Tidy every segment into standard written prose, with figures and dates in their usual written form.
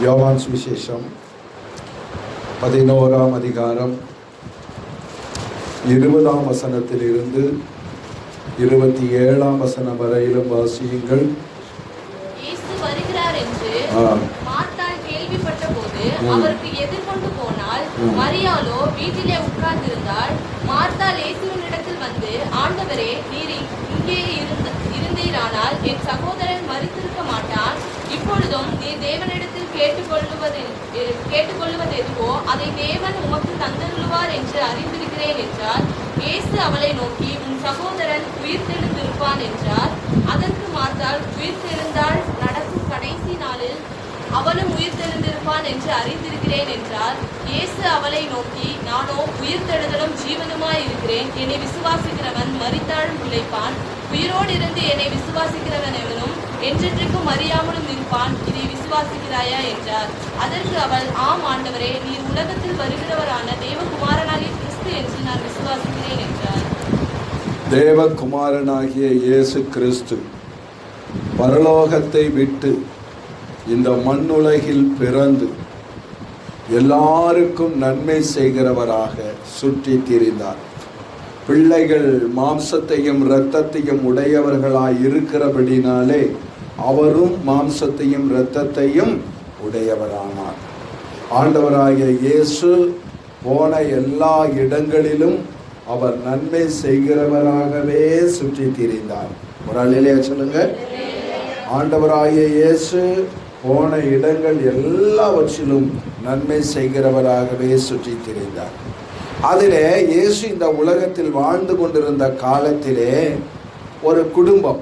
யோவான் சுவிசேஷம் 11ஆம் அதிகாரம் 20ஆம் வசனத்திலிருந்து 27ஆம் வசனம் வரையிலும் வாசியுங்கள். இயேசு வருகிறார் என்று மார்த்தாள் கேள்விப்பட்ட போது அவருக்கு எதிர்கொண்டு போனாள். மரியாளோ வீட்டிலே உட்கார்ந்திருந்தாள். மார்த்தாள் இயேசுவினிடத்தில் வந்து, ஆண்டவரே, நீர் இங்கே இருந்தீரானால் என் சகோதரன் மரித்திருக்க மாட்டான். இப்பொழுதும் நீர் தேவனிடத்தில் கேட்டுக்கொள்ளுவது எதுவோ அதை தேவன் உமக்கு தந்தருளுவார் என்று அறிந்திருக்கிறேன் என்றார். இயேசு அவளை நோக்கி, உன் சகோதரன் உயிர்த்தெழுந்திருப்பான் என்றார். அதற்கு மார்த்தாள், உயிர்த்தெழுந்தால் நடக்கும் கடைசி நாளில் அவனும் உயிர்த்தெழுந்திருப்பான் என்று அறிந்திருக்கிறேன் என்றார். இயேசு அவளை நோக்கி, நானோ உயிர்த்தெழுதலும் ஜீவனுமாய் இருக்கிறேன். என்னை விசுவாசிக்கிறவன் மரித்தாலும் பிழைப்பான். உயிரோடு இருந்து என்னை விசுவாசிக்கிறவன் எவனும் என்றென்றைக்கும் அறியாமலும் இருப்பான். இதை விசுவாசிக்கிறாயா என்றார். அதற்கு அவள், ஆம் ஆண்டவரே, நீர் உலகத்தில் வருகிறவரான தேவகுமாரனாகிய கிறிஸ்து என்று நான் விசுவாசிக்கிறேன் என்றார். தேவகுமாரனாகிய இயேசு கிறிஸ்து பரலோகத்தை விட்டு இந்த மண்ணுலகில் பிறந்து எல்லாருக்கும் நன்மை செய்கிறவராக சுற்றி திரிந்தார். பிள்ளைகள் மாம்சத்தையும் இரத்தத்தையும் உடையவர்களாய் இருக்கிறபடினாலே அவரும் மாம்சத்தையும் இரத்தத்தையும் உடையவரானார். ஆண்டவராகிய இயேசு போன எல்லா இடங்களிலும் அவர் நன்மை செய்கிறவராகவே சுற்றி திரிந்தார். ஒரு அல்லேலூயா சொல்லுங்க. ஆண்டவராகிய இயேசு போன இடங்கள் எல்லாவற்றிலும் நன்மை செய்கிறவராகவே சுற்றி திரிந்தார். அதிலே இயேசு இந்த உலகத்தில் வாழ்ந்து கொண்டிருந்த காலத்திலே ஒரு குடும்பம்,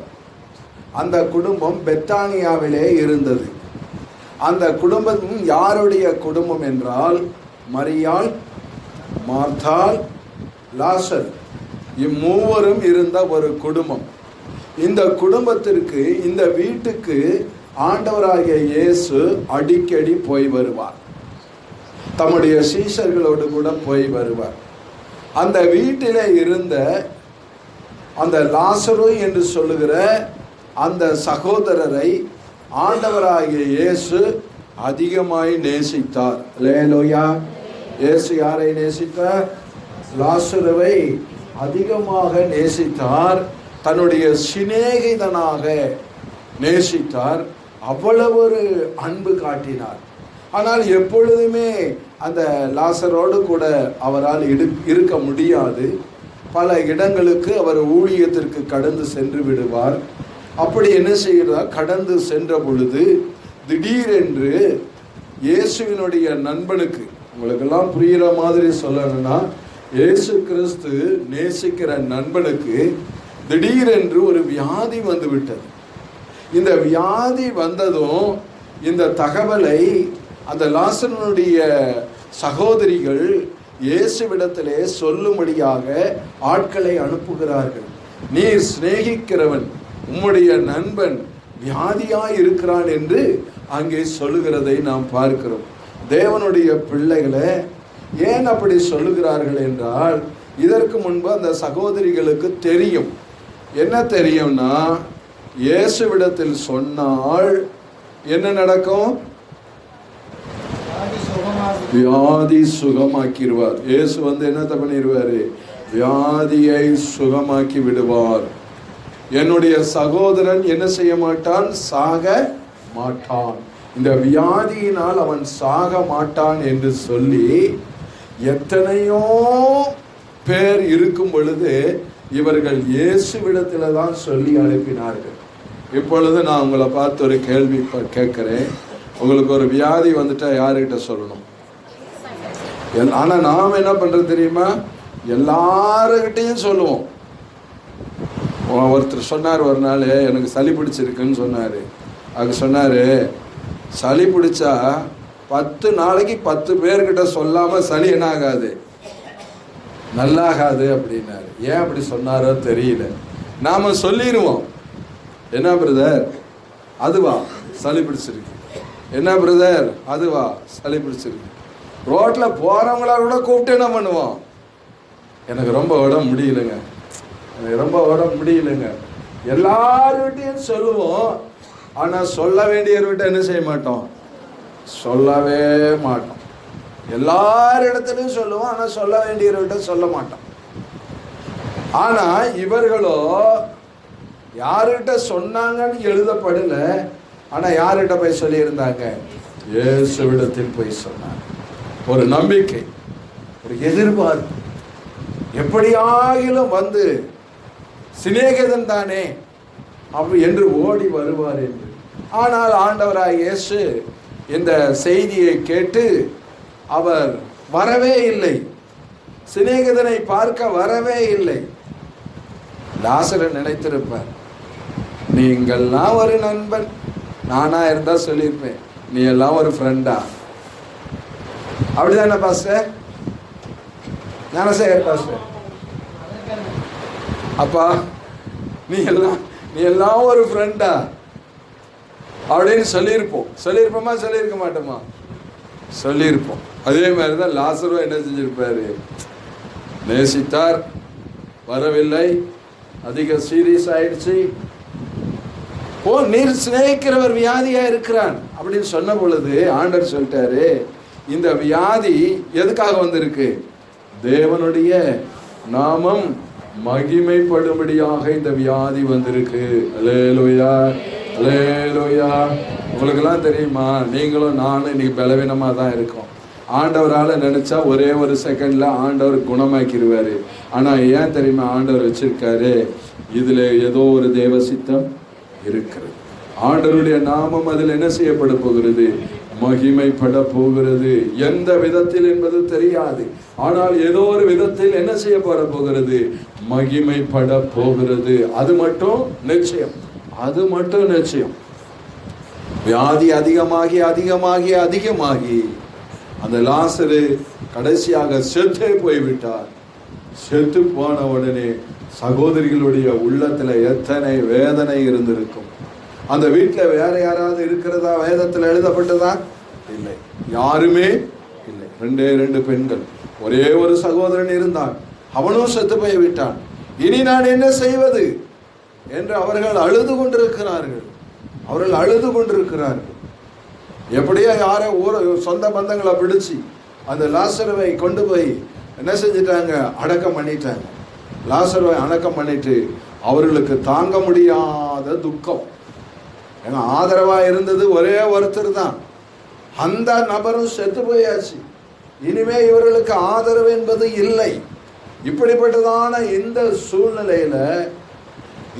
அந்த குடும்பம் பெத்தானியாவிலே இருந்தது. அந்த குடும்பம் யாருடைய குடும்பம் என்றால், மரியாள், மார்த்தாள், லாசர், இம்மூவரும் இருந்த ஒரு குடும்பம். இந்த குடும்பத்திற்கு, இந்த வீட்டுக்கு ஆண்டவராகிய இயேசு அடிக்கடி போய் வருவார். தம்முடைய சீஷர்களோடு கூட போய் வருவார். அந்த வீட்டிலே இருந்த அந்த லாசரு என்று சொல்லுகிற அந்த சகோதரரை ஆண்டவராகிய இயேசு அதிகமாய் நேசித்தார். அல்லேலூயா. இயேசு யாரை நேசித்தார்? லாசருவை அதிகமாக நேசித்தார். தன்னுடைய சிநேகிதனாக நேசித்தார். அவ்வளவு ஒரு அன்பு காட்டினார். ஆனால் எப்பொழுதுமே அந்த லாசரோடு கூட அவரால் இருக்க முடியாது. பல இடங்களுக்கு அவர் ஊழியத்திற்கு கடந்து சென்று விடுவார். அப்படி என்ன செய்கிறார்? கடந்து சென்ற பொழுது திடீரென்று இயேசுவினுடைய நண்பனுக்கு, உங்களுக்கெல்லாம் புரிகிற மாதிரி சொல்லணும்னா, இயேசு கிறிஸ்து நேசிக்கிற நண்பனுக்கு திடீரென்று ஒரு வியாதி வந்து விட்டது. இந்த வியாதி வந்ததும் இந்த தகவலை அந்த லாசருடைய சகோதரிகள் இயேசுவிடத்திலே சொல்லும்படியாக ஆட்களை அனுப்புகிறார்கள். நீர் சிநேகிக்கிறவன், உம்முடைய நண்பன் வியாதியாய் இருக்கிறான் என்று அங்கே சொல்லுகிறதை நாம் பார்க்கிறோம். தேவனுடைய பிள்ளைகளை ஏன் அப்படி சொல்லுகிறார்கள் என்றால், இதற்கு முன்பு அந்த சகோதரிகளுக்கு தெரியும். என்ன தெரியும்னா, இயேசுவிடத்தில் சொன்னால் என்ன நடக்கும்? வியாதி சுகமாக்கிடுவார். இயேசு வந்து என்னத்தை பண்ணிடுவாரு? வியாதியை சுகமாக்கி விடுவார். என்னுடைய சகோதரன் என்ன செய்ய மாட்டான்? சாக மாட்டான். இந்த வியாதியினால் அவன் சாக மாட்டான் என்று சொல்லி எத்தனையோ பேர் இருக்கும் பொழுது இவர்கள் இயேசுவிடத்துல தான் சொல்லி அனுப்பினார்கள். இப்பொழுது நான் உங்களை பார்த்து ஒரு கேள்வி கேட்கிறேன். உங்களுக்கு ஒரு வியாதி வந்துட்டா யாருக்கிட்ட சொல்லணும்? ஆனா நாம் என்ன பண்றது தெரியுமா? எல்லாருக்கிட்டையும் சொல்லுவோம். ஒருத்தர் சொன்னார் ஒரு நாள், எனக்கு சளி பிடிச்சிருக்குன்னு சொன்னாரு. அது சொன்னாரு, சளி பிடிச்சா 10 நாளைக்கு 10 பேர்கிட்ட சொல்லாம சளி என்ன ஆகாது? நல்லாகாது அப்படின்னாரு. ஏன் அப்படி சொன்னாரோ தெரியல. நாம சொல்லிடுவோம், என்ன பிரதர் அதுவா சளி பிடிச்சிருக்கு, என்ன பிரதர் அதுவா சளி பிடிச்சிருக்கு. ரோட்ல போறவங்களா கூட கூப்பிட்டு என்ன பண்ணுவோம்? எனக்கு ரொம்ப உடம்பு முடியலைங்க, எனக்கு ரொம்ப உடம்பு முடியலைங்க. எல்லார்கிட்டையும் சொல்லுவோம். ஆனால் சொல்ல வேண்டியவர்கிட்ட என்ன செய்ய மாட்டோம்? சொல்லவே மாட்டோம். எல்லாரிடத்துலையும் சொல்லுவோம், ஆனால் சொல்ல வேண்டியவர்கிட்ட சொல்ல மாட்டோம். ஆனால் இவர்களோ யார்கிட்ட சொன்னாங்கன்னு எழுதப்படல, ஆனால் யார்கிட்ட போய் சொல்லியிருந்தாங்க? இயேசுவிடத்தில் போய் சொன்னாங்க. ஒரு நம்பிக்கை, ஒரு எதிர்பார்ப்பு, எப்படியாகிலும் வந்து சிநேகிதன் தானே அப்படி என்று ஓடி வருவார் என்று. ஆனால் ஆண்டவராய் இயேசு இந்த செய்தியை கேட்டு அவர் வரவே இல்லை, சிநேகிதனை பார்க்க வரவே இல்லை. லாசர் நினைத்திருப்பார், நீங்கள்லாம் ஒரு நண்பன், நானா இருந்தா சொல்லியிருப்பேன், நீ எல்லாம் ஒரு ஃப்ரெண்டா? அப்படிதானே பாஸ்டர்? ஞானசேகர் பாஸ்டர், அப்பா நீ எல்லாம் ஒரு ஃப்ரெண்டா அப்படின்னு சொல்லியிருப்போமா? சொல்லியிருக்க மாட்டோமா? சொல்லியிருப்போம். அதே மாதிரி தான் லாசரும் என்ன செஞ்சிருப்பாரு? நேசித்தார், வரவில்லை, அதிக சீரியஸ் ஆயிடுச்சு. நீர் சிநேகிக்கிறவர் வியாதியா இருக்கிறான் அப்படின்னு சொன்ன பொழுது ஆண்டவர் சொல்லிட்டாரு, இந்த வியாதி எதுக்காக வந்திருக்கு? தேவனுடைய நாமம் மகிமைப்படும்படியாக இந்த வியாதி வந்திருக்கு. அல்லேலூயா, அல்லேலூயா. உங்களுக்கெல்லாம் தெரியுமா, நீங்களும் நானும் இன்னைக்கு பலவீனமாக தான் இருக்கோம். ஆண்டவரால் நினைச்சா ஒரே ஒரு செகண்ட்ல ஆண்டவர் குணமாக்கிடுவாரு. ஆனால் ஏன் தெரியுமா ஆண்டவர் வச்சிருக்காரு? இதுல ஏதோ ஒரு தேவ சித்தம் இருக்கிறது. ஆண்டவருடைய நாமம் அதில் என்ன செய்யப்பட போகிறது? மகிமைப்பட போகிறது. எந்த விதத்தில் என்பது தெரியாது, ஆனால் ஏதோ ஒரு விதத்தில் என்ன செய்யப்பட போகிறது? மகிமைப்பட போகிறது. அது மட்டும் நிச்சயம், அது மட்டும் நிச்சயம். வியாதி அதிகமாகி அதிகமாகி அதிகமாகி அந்த லாசரு கடைசியாக செத்தே போய்விட்டார். செத்து போன உடனே சகோதரிகளுடைய உள்ளத்துல எத்தனை வேதனை இருந்திருக்கும். அந்த வீட்டில் வேற யாராவது இருக்கிறதா? வேதத்தில் எழுதப்பட்டதா? இல்லை, யாருமே இல்லை. 2 பெண்கள், ஒரே ஒரு சகோதரன் இருந்தான், அவனும் செத்து போய் விட்டான். இனி நான் என்ன செய்வது என்று அவர்கள் அழுது கொண்டிருக்கிறார்கள். எப்படியோ யாரோ சொந்த பந்தங்களை பிடிச்சி அந்த லாசருவை கொண்டு போய் என்ன செஞ்சிட்டாங்க? அடக்கம் பண்ணிட்டாங்க. லாசருவை அடக்கம் பண்ணிட்டு அவர்களுக்கு தாங்க முடியாத துக்கம். ஏன்னா ஆதரவா இருந்தது ஒரே ஒருத்தர் தான், அந்த நபரும் செத்து போயாச்சு. இனிமே இவர்களுக்கு ஆதரவு என்பது இல்லை. இப்படிப்பட்டதான இந்த சூழ்நிலையில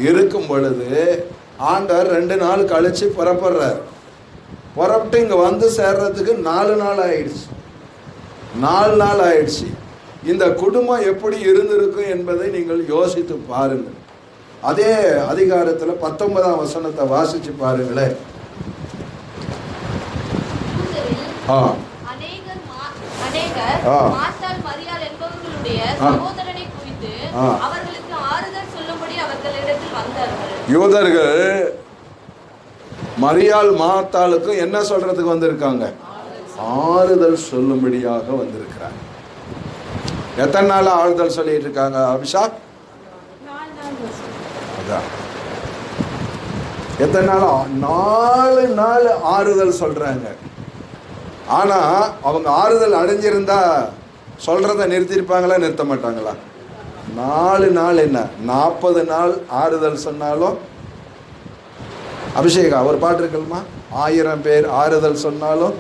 இருக்கும் பொழுது ஆண்டவர் 2 நாள் கழிச்சு புறப்படுறார். புறப்பட்டு இங்க வந்து சேர்றதுக்கு 4 நாள் ஆயிடுச்சு. 4 நாள் ஆயிடுச்சு. இந்த குடும்பம் எப்படி இருந்திருக்கும் என்பதை நீங்கள் யோசித்து பாருங்கள். அதே அதிகாரத்துல 19ஆம் வசனத்தை வாசிச்சு பாருங்களேன். யூதர்கள் மரியாள் மார்த்தாளுக்கு என்ன சொல்றதுக்கு வந்திருக்காங்க? ஆறுதல் சொல்லும்படியாக வந்திருக்கிறாங்க. எத்தனை நாள் ஆறுதல் சொல்லிட்டு இருக்காங்க அபிஷாக்? எத்தனை நாள்? 4 நாள் ஆறுதல் சொல்றாங்க. ஆனா அவங்க ஆறுதல் அடைஞ்சிருந்தா சொல்றத நிறுத்திருப்பாங்களா? நிறுத்த மாட்டாங்களா? 4 நாள் என்ன 40 நாள் ஆறுதல் சொன்னாலும். அபிஷேகா ஒரு பாட்டு இருக்குமா? 1000 பேர் ஆறுதல் சொன்னாலும்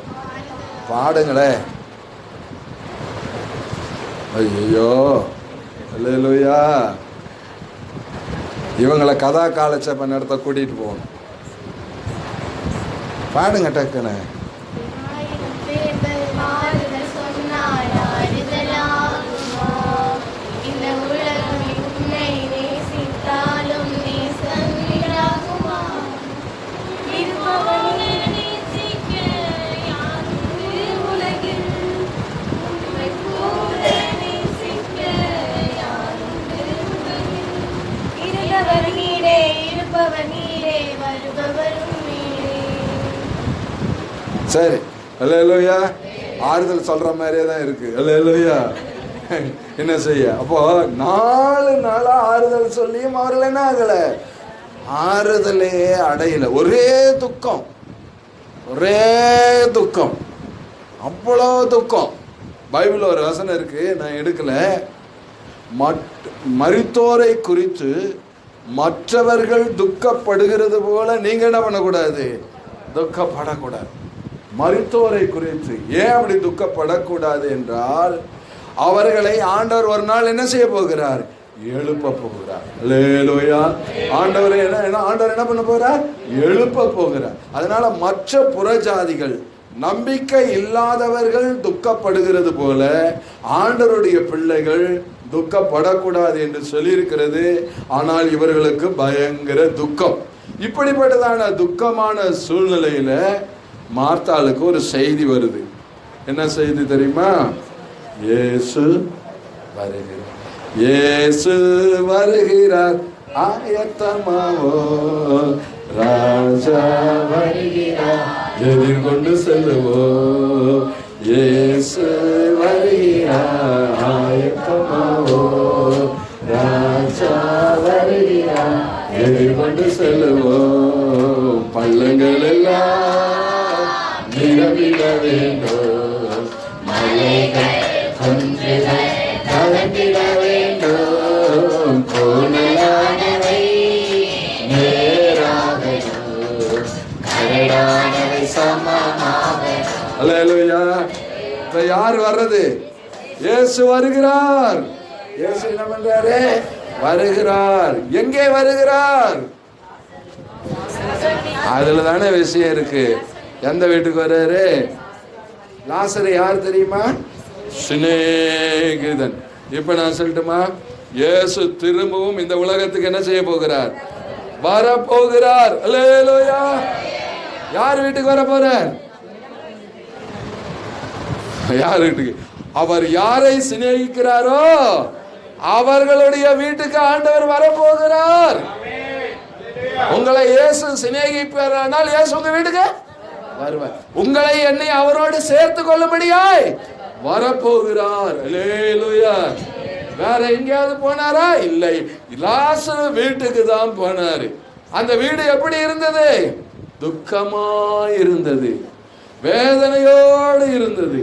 பாடுங்களே. ஐயோ, அல்லேலூயா. இவங்களை கதா காலட்சேப நடத்த கூட்டிட்டு போகணும். பாடுங்க டக்குன்னு. சரி, அல்லேலூயா. ஆறுதல் சொல்ற மாதிரியே தான் இருக்கு. அல்லேலூயா. என்ன செய்ய? அப்போ 4 நாளா ஆறுதல் சொல்லியும் அவர்கள் என்ன ஆகல? ஆறுதலே அடையல. ஒரே துக்கம், ஒரே துக்கம். அவ்வளோ துக்கம். பைபிள் ஒரு வசனம் இருக்கு, நான் எடுக்கல. மரித்தோரை குறித்து மற்றவர்கள் துக்கப்படுகிறது போல நீங்க என்ன பண்ணக்கூடாது? துக்கப்படக்கூடாது. மரித்தோரை குறித்து ஏன் அப்படி துக்கப்படக்கூடாது என்றால், அவர்களை ஆண்டவர் ஒரு நாள் என்ன செய்ய போகிறார்? எழுப்ப போகிறார். அல்லேலூயா. ஆண்டவர் என்ன பண்ண போகிறார்? எழுப்ப போகிறார். அதனால மற்ற புறஜாதிகள், நம்பிக்கை இல்லாதவர்கள் துக்கப்படுகிறது போல ஆண்டவருடைய பிள்ளைகள் துக்கப்படக்கூடாது என்று சொல்லியிருக்கிறது. ஆனால் இவர்களுக்கு பயங்கர துக்கம். இப்படிப்பட்டதான துக்கமான சூழ்நிலையில மார்த்தாளுக்கு ஒரு செய்தி வருது. என்ன செய்தி தெரியுமா? இயேசு வருகிறார், இயேசு வருகிறார், ஆயத்தமாவோ, ராஜா வருகிறார், எதிர்கொண்டு செல்லுவோம். இயேசு வருகிறார், ஆயத்தமாவோ, ராஜா வருகிறார், எதிர்கொண்டு செல்லுவோம். பள்ளங்கள் எல்லாம் நிரம்பிட வேண்டும், மலைகள் குன்றுகள் கலந்திட வேண்டும், கோணலானவை நேராகணும், கரடானவை சமமாகணும். அல்லேலூயா. இப்ப யார் வர்றது? இயேசு வருகிறார். இயேசு என்ன பண்றாரு? வருகிறார். எங்கே வருகிறார்? அதுல தானே விஷயம் இருக்கு. எந்த வீட்டுக்கு வர்றாரு? லாசரு யார் தெரியுமா? சிநேகிதன். இப்ப நான் சொல்லட்டுமா? இயேசு திரும்பவும் இந்த உலகத்துக்கு என்ன செய்ய போகிறார்? வரப்போகிறார். அல்லேலூயா. யார் வீட்டுக்கு வர போறார்? யார் வீட்டுக்கு? அவர் யாரை சிநேகிக்கிறாரோ அவர்களுடைய வீட்டுக்கு ஆண்டவர் வரப்போகிறார். உங்களை இயேசு சிநேகிப்பாரானால் இயேசு உங்க வீட்டுக்கு வருவார். உங்களை என்னை அவரோடு சேர்த்து கொள்ளும்படியாய் வரப்போகிறார். அல்லேலூயா. வேற எங்கேயாவது போனாரா? இல்லை, லாசரு வீட்டுக்கு தான் போனாரு. அந்த வீடு எப்படி இருந்தது? துக்கமாய் இருந்தது, வேதனையோடு இருந்தது,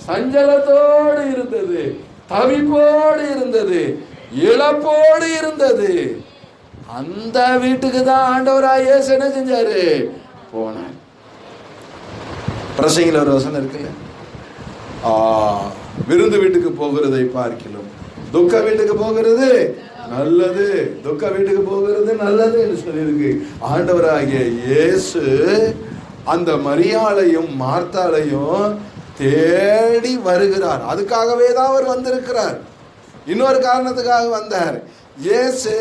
சஞ்சலத்தோடு இருந்தது, தவிப்போடு இருந்தது, இழப்போடு இருந்தது. அந்த வீட்டுக்கு தான் ஆண்டவராய் இயேசு என்ன செஞ்சாரு? போனார். பிரசங்கில ஒரு வசனம் இருக்குல்ல, விருந்து வீட்டுக்கு போகிறதை பார்க்கலாம் துக்க வீட்டுக்கு போகிறது நல்லது, துக்க வீட்டுக்கு போகிறது நல்லது என்று சொல்லியிருக்கு. ஆண்டவராகிய இயேசு அந்த மரியாளையும் மார்த்தாளையும் தேடி வருகிறார். அதுக்காகவே தான் அவர் வந்திருக்கிறார். இன்னொரு காரணத்துக்காக வந்தார். இயேசு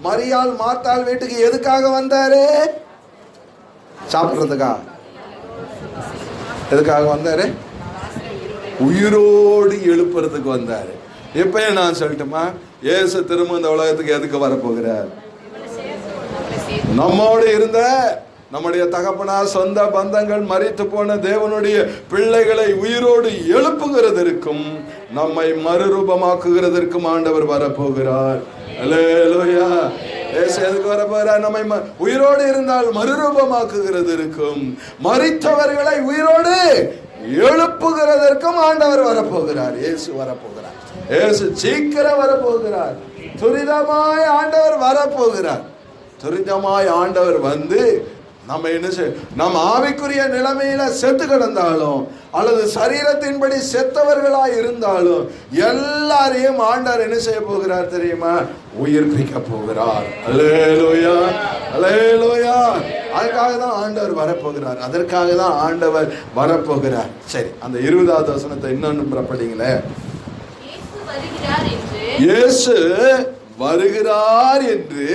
மரியாள் மார்த்தாள் வீட்டுக்கு எதுக்காக வந்தாரு? சாப்பிட்றதுக்கா? எதுக்காக வந்தாரு? உயிரோடு எழுப்புறதுக்கு வந்தாரு. எப்பயும் நான் சொல்லட்டுமா, இயேசு திரும்ப இந்த உலகத்துக்கு எதுக்கு வரப்போகிறார்? நம்மோடு இருந்த நம்முடைய தகப்பனார், சொந்த பந்தங்கள், மரித்து போன தேவனுடைய பிள்ளைகளை உயிரோடு எழுப்புகிறதற்கும் நம்மை மறுரூபமாக்குகிறதற்கும் ஆண்டவர் வரப்போகிறார். அல்லேலூயா. இயேசு எதுக்கு வரப்போகிறார்? நம்மை உயிரோடு இருந்தால் மறுரூபமாக்குகிறதற்கும் மரித்தவர்களை உயிரோடு எழுப்புகிறதற்கும் ஆண்டவர் வரப்போகிறார். இயேசு வரப்போகிறார். இயேசு சீக்கிரம் வரப்போகிறார். துரிதமாய் ஆண்டவர் வரப்போகிறார். துரிதமாய் ஆண்டவர் வந்து நம்ம என்ன செய்ய, நம்ம ஆவிக்குரிய நிலைமையில செத்து கிடந்தாலும் அல்லது சரீரத்தின்படி செத்தவர்களாய் இருந்தாலும் எல்லாரையும் ஆண்டவர் என்ன செய்ய போகிறார் தெரியுமா? உயிர்ப்பிக்க போகிறார். அல்லேலூயா, அல்லேலூயா. அதுக்காக தான் ஆண்டவர் வரப்போகிறார். அதற்காக தான் ஆண்டவர் வரப்போகிறார். சரி, அந்த 20வது வசனத்தை இன்னொன்று படிங்களே. இயேசு வருகிறார் என்று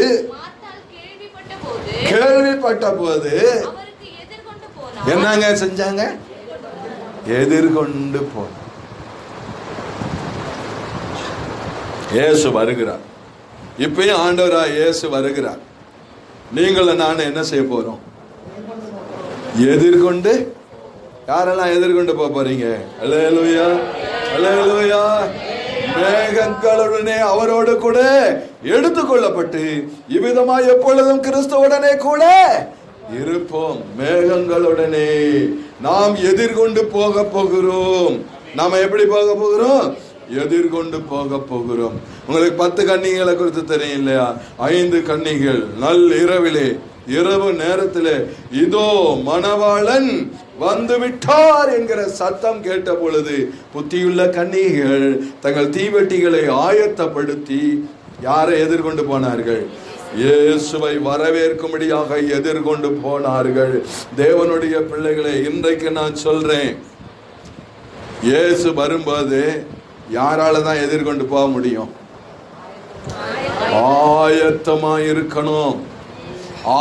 கேள்விப்பட்ட போது என்னங்க செஞ்சாங்க? எதிர்கொண்டு போன. இயேசு வருகிறார். இப்பயும் ஆண்டவரா இயேசு வருகிறார். நீங்களும் நானும் என்ன செய்ய போறோம்? எதிர்கொண்டு. யாரெல்லாம் எதிர்கொண்டு போறீங்க? அல்லேலூயா, அல்லேலூயா. மேகங்களுடனே அவரோடு கூட எடுத்துக்கொள்ளப்பட்டு இவ்விதமாய் எப்பொழுதும் கிறிஸ்துவுடனே கூட இருப்போம். மேகங்களுடனே நாம் எதிர்கொண்டு போக போகிறோம். நாம எப்படி போக போகிறோம்? எதிர்கொண்டு போக போகிறோம். உங்களுக்கு 10 கன்னிகளை குறித்து தெரியும் இல்லையா? 5 கன்னிகள் நல் இரவிலே, இரவு நேரத்திலே இதோ மணவாளன் வந்து விட்டார் என்கிற சத்தம் கேட்ட பொழுது புத்தியுள்ள கன்னிகள் தங்கள் தீவெட்டிகளை ஆயத்தப்படுத்தி யாரை எதிர்கொண்டு போனார்கள்? இயேசுவை வரவேற்கும்படியாக எதிர்கொண்டு போனார்கள். தேவனுடைய பிள்ளைகளை, இன்றைக்கு நான் சொல்றேன், இயேசு வரும்போது யாரால தான் எதிர்கொண்டு போக முடியும்? ஆயத்தமா இருக்கணும்.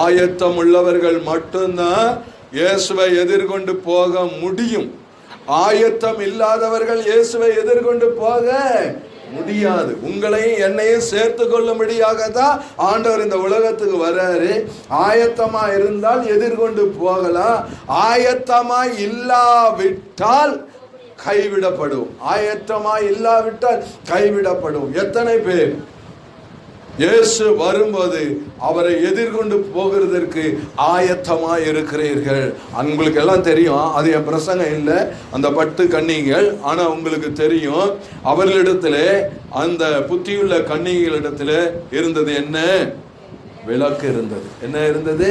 ஆயத்தம் உள்ளவர்கள் மட்டும்தான் இயேசுவை எதிர்கொண்டு போக முடியும். ஆயத்தம் இல்லாதவர்கள் இயேசுவை எதிர்கொண்டு போக முடியாது. உங்களையும் என்னையும் சேர்த்து கொள்ளும்படியாக தான் ஆண்டவர் இந்த உலகத்துக்கு வர்றாரு. ஆயத்தமா இருந்தால் எதிர்கொண்டு போகலாம். ஆயத்தமா இல்லாவிட்டால் கைவிடப்படும். ஆயத்தமா இல்லாவிட்டால் கைவிடப்படும். எத்தனை பேர் இயேசு வரும்போது அவரை எதிர்கொண்டு போகிறதற்கு ஆயத்தமா இருக்கிறீர்கள்? உங்களுக்கு எல்லாம் தெரியும், அது என் பிரசங்கம் இல்லை, அந்த 10 கன்னிகள். ஆனா உங்களுக்கு தெரியும், அவர்களிடத்துல, அந்த புத்தியுள்ள கன்னிகளிடத்துல இருந்தது என்ன? விளக்கு இருந்தது. என்ன இருந்தது?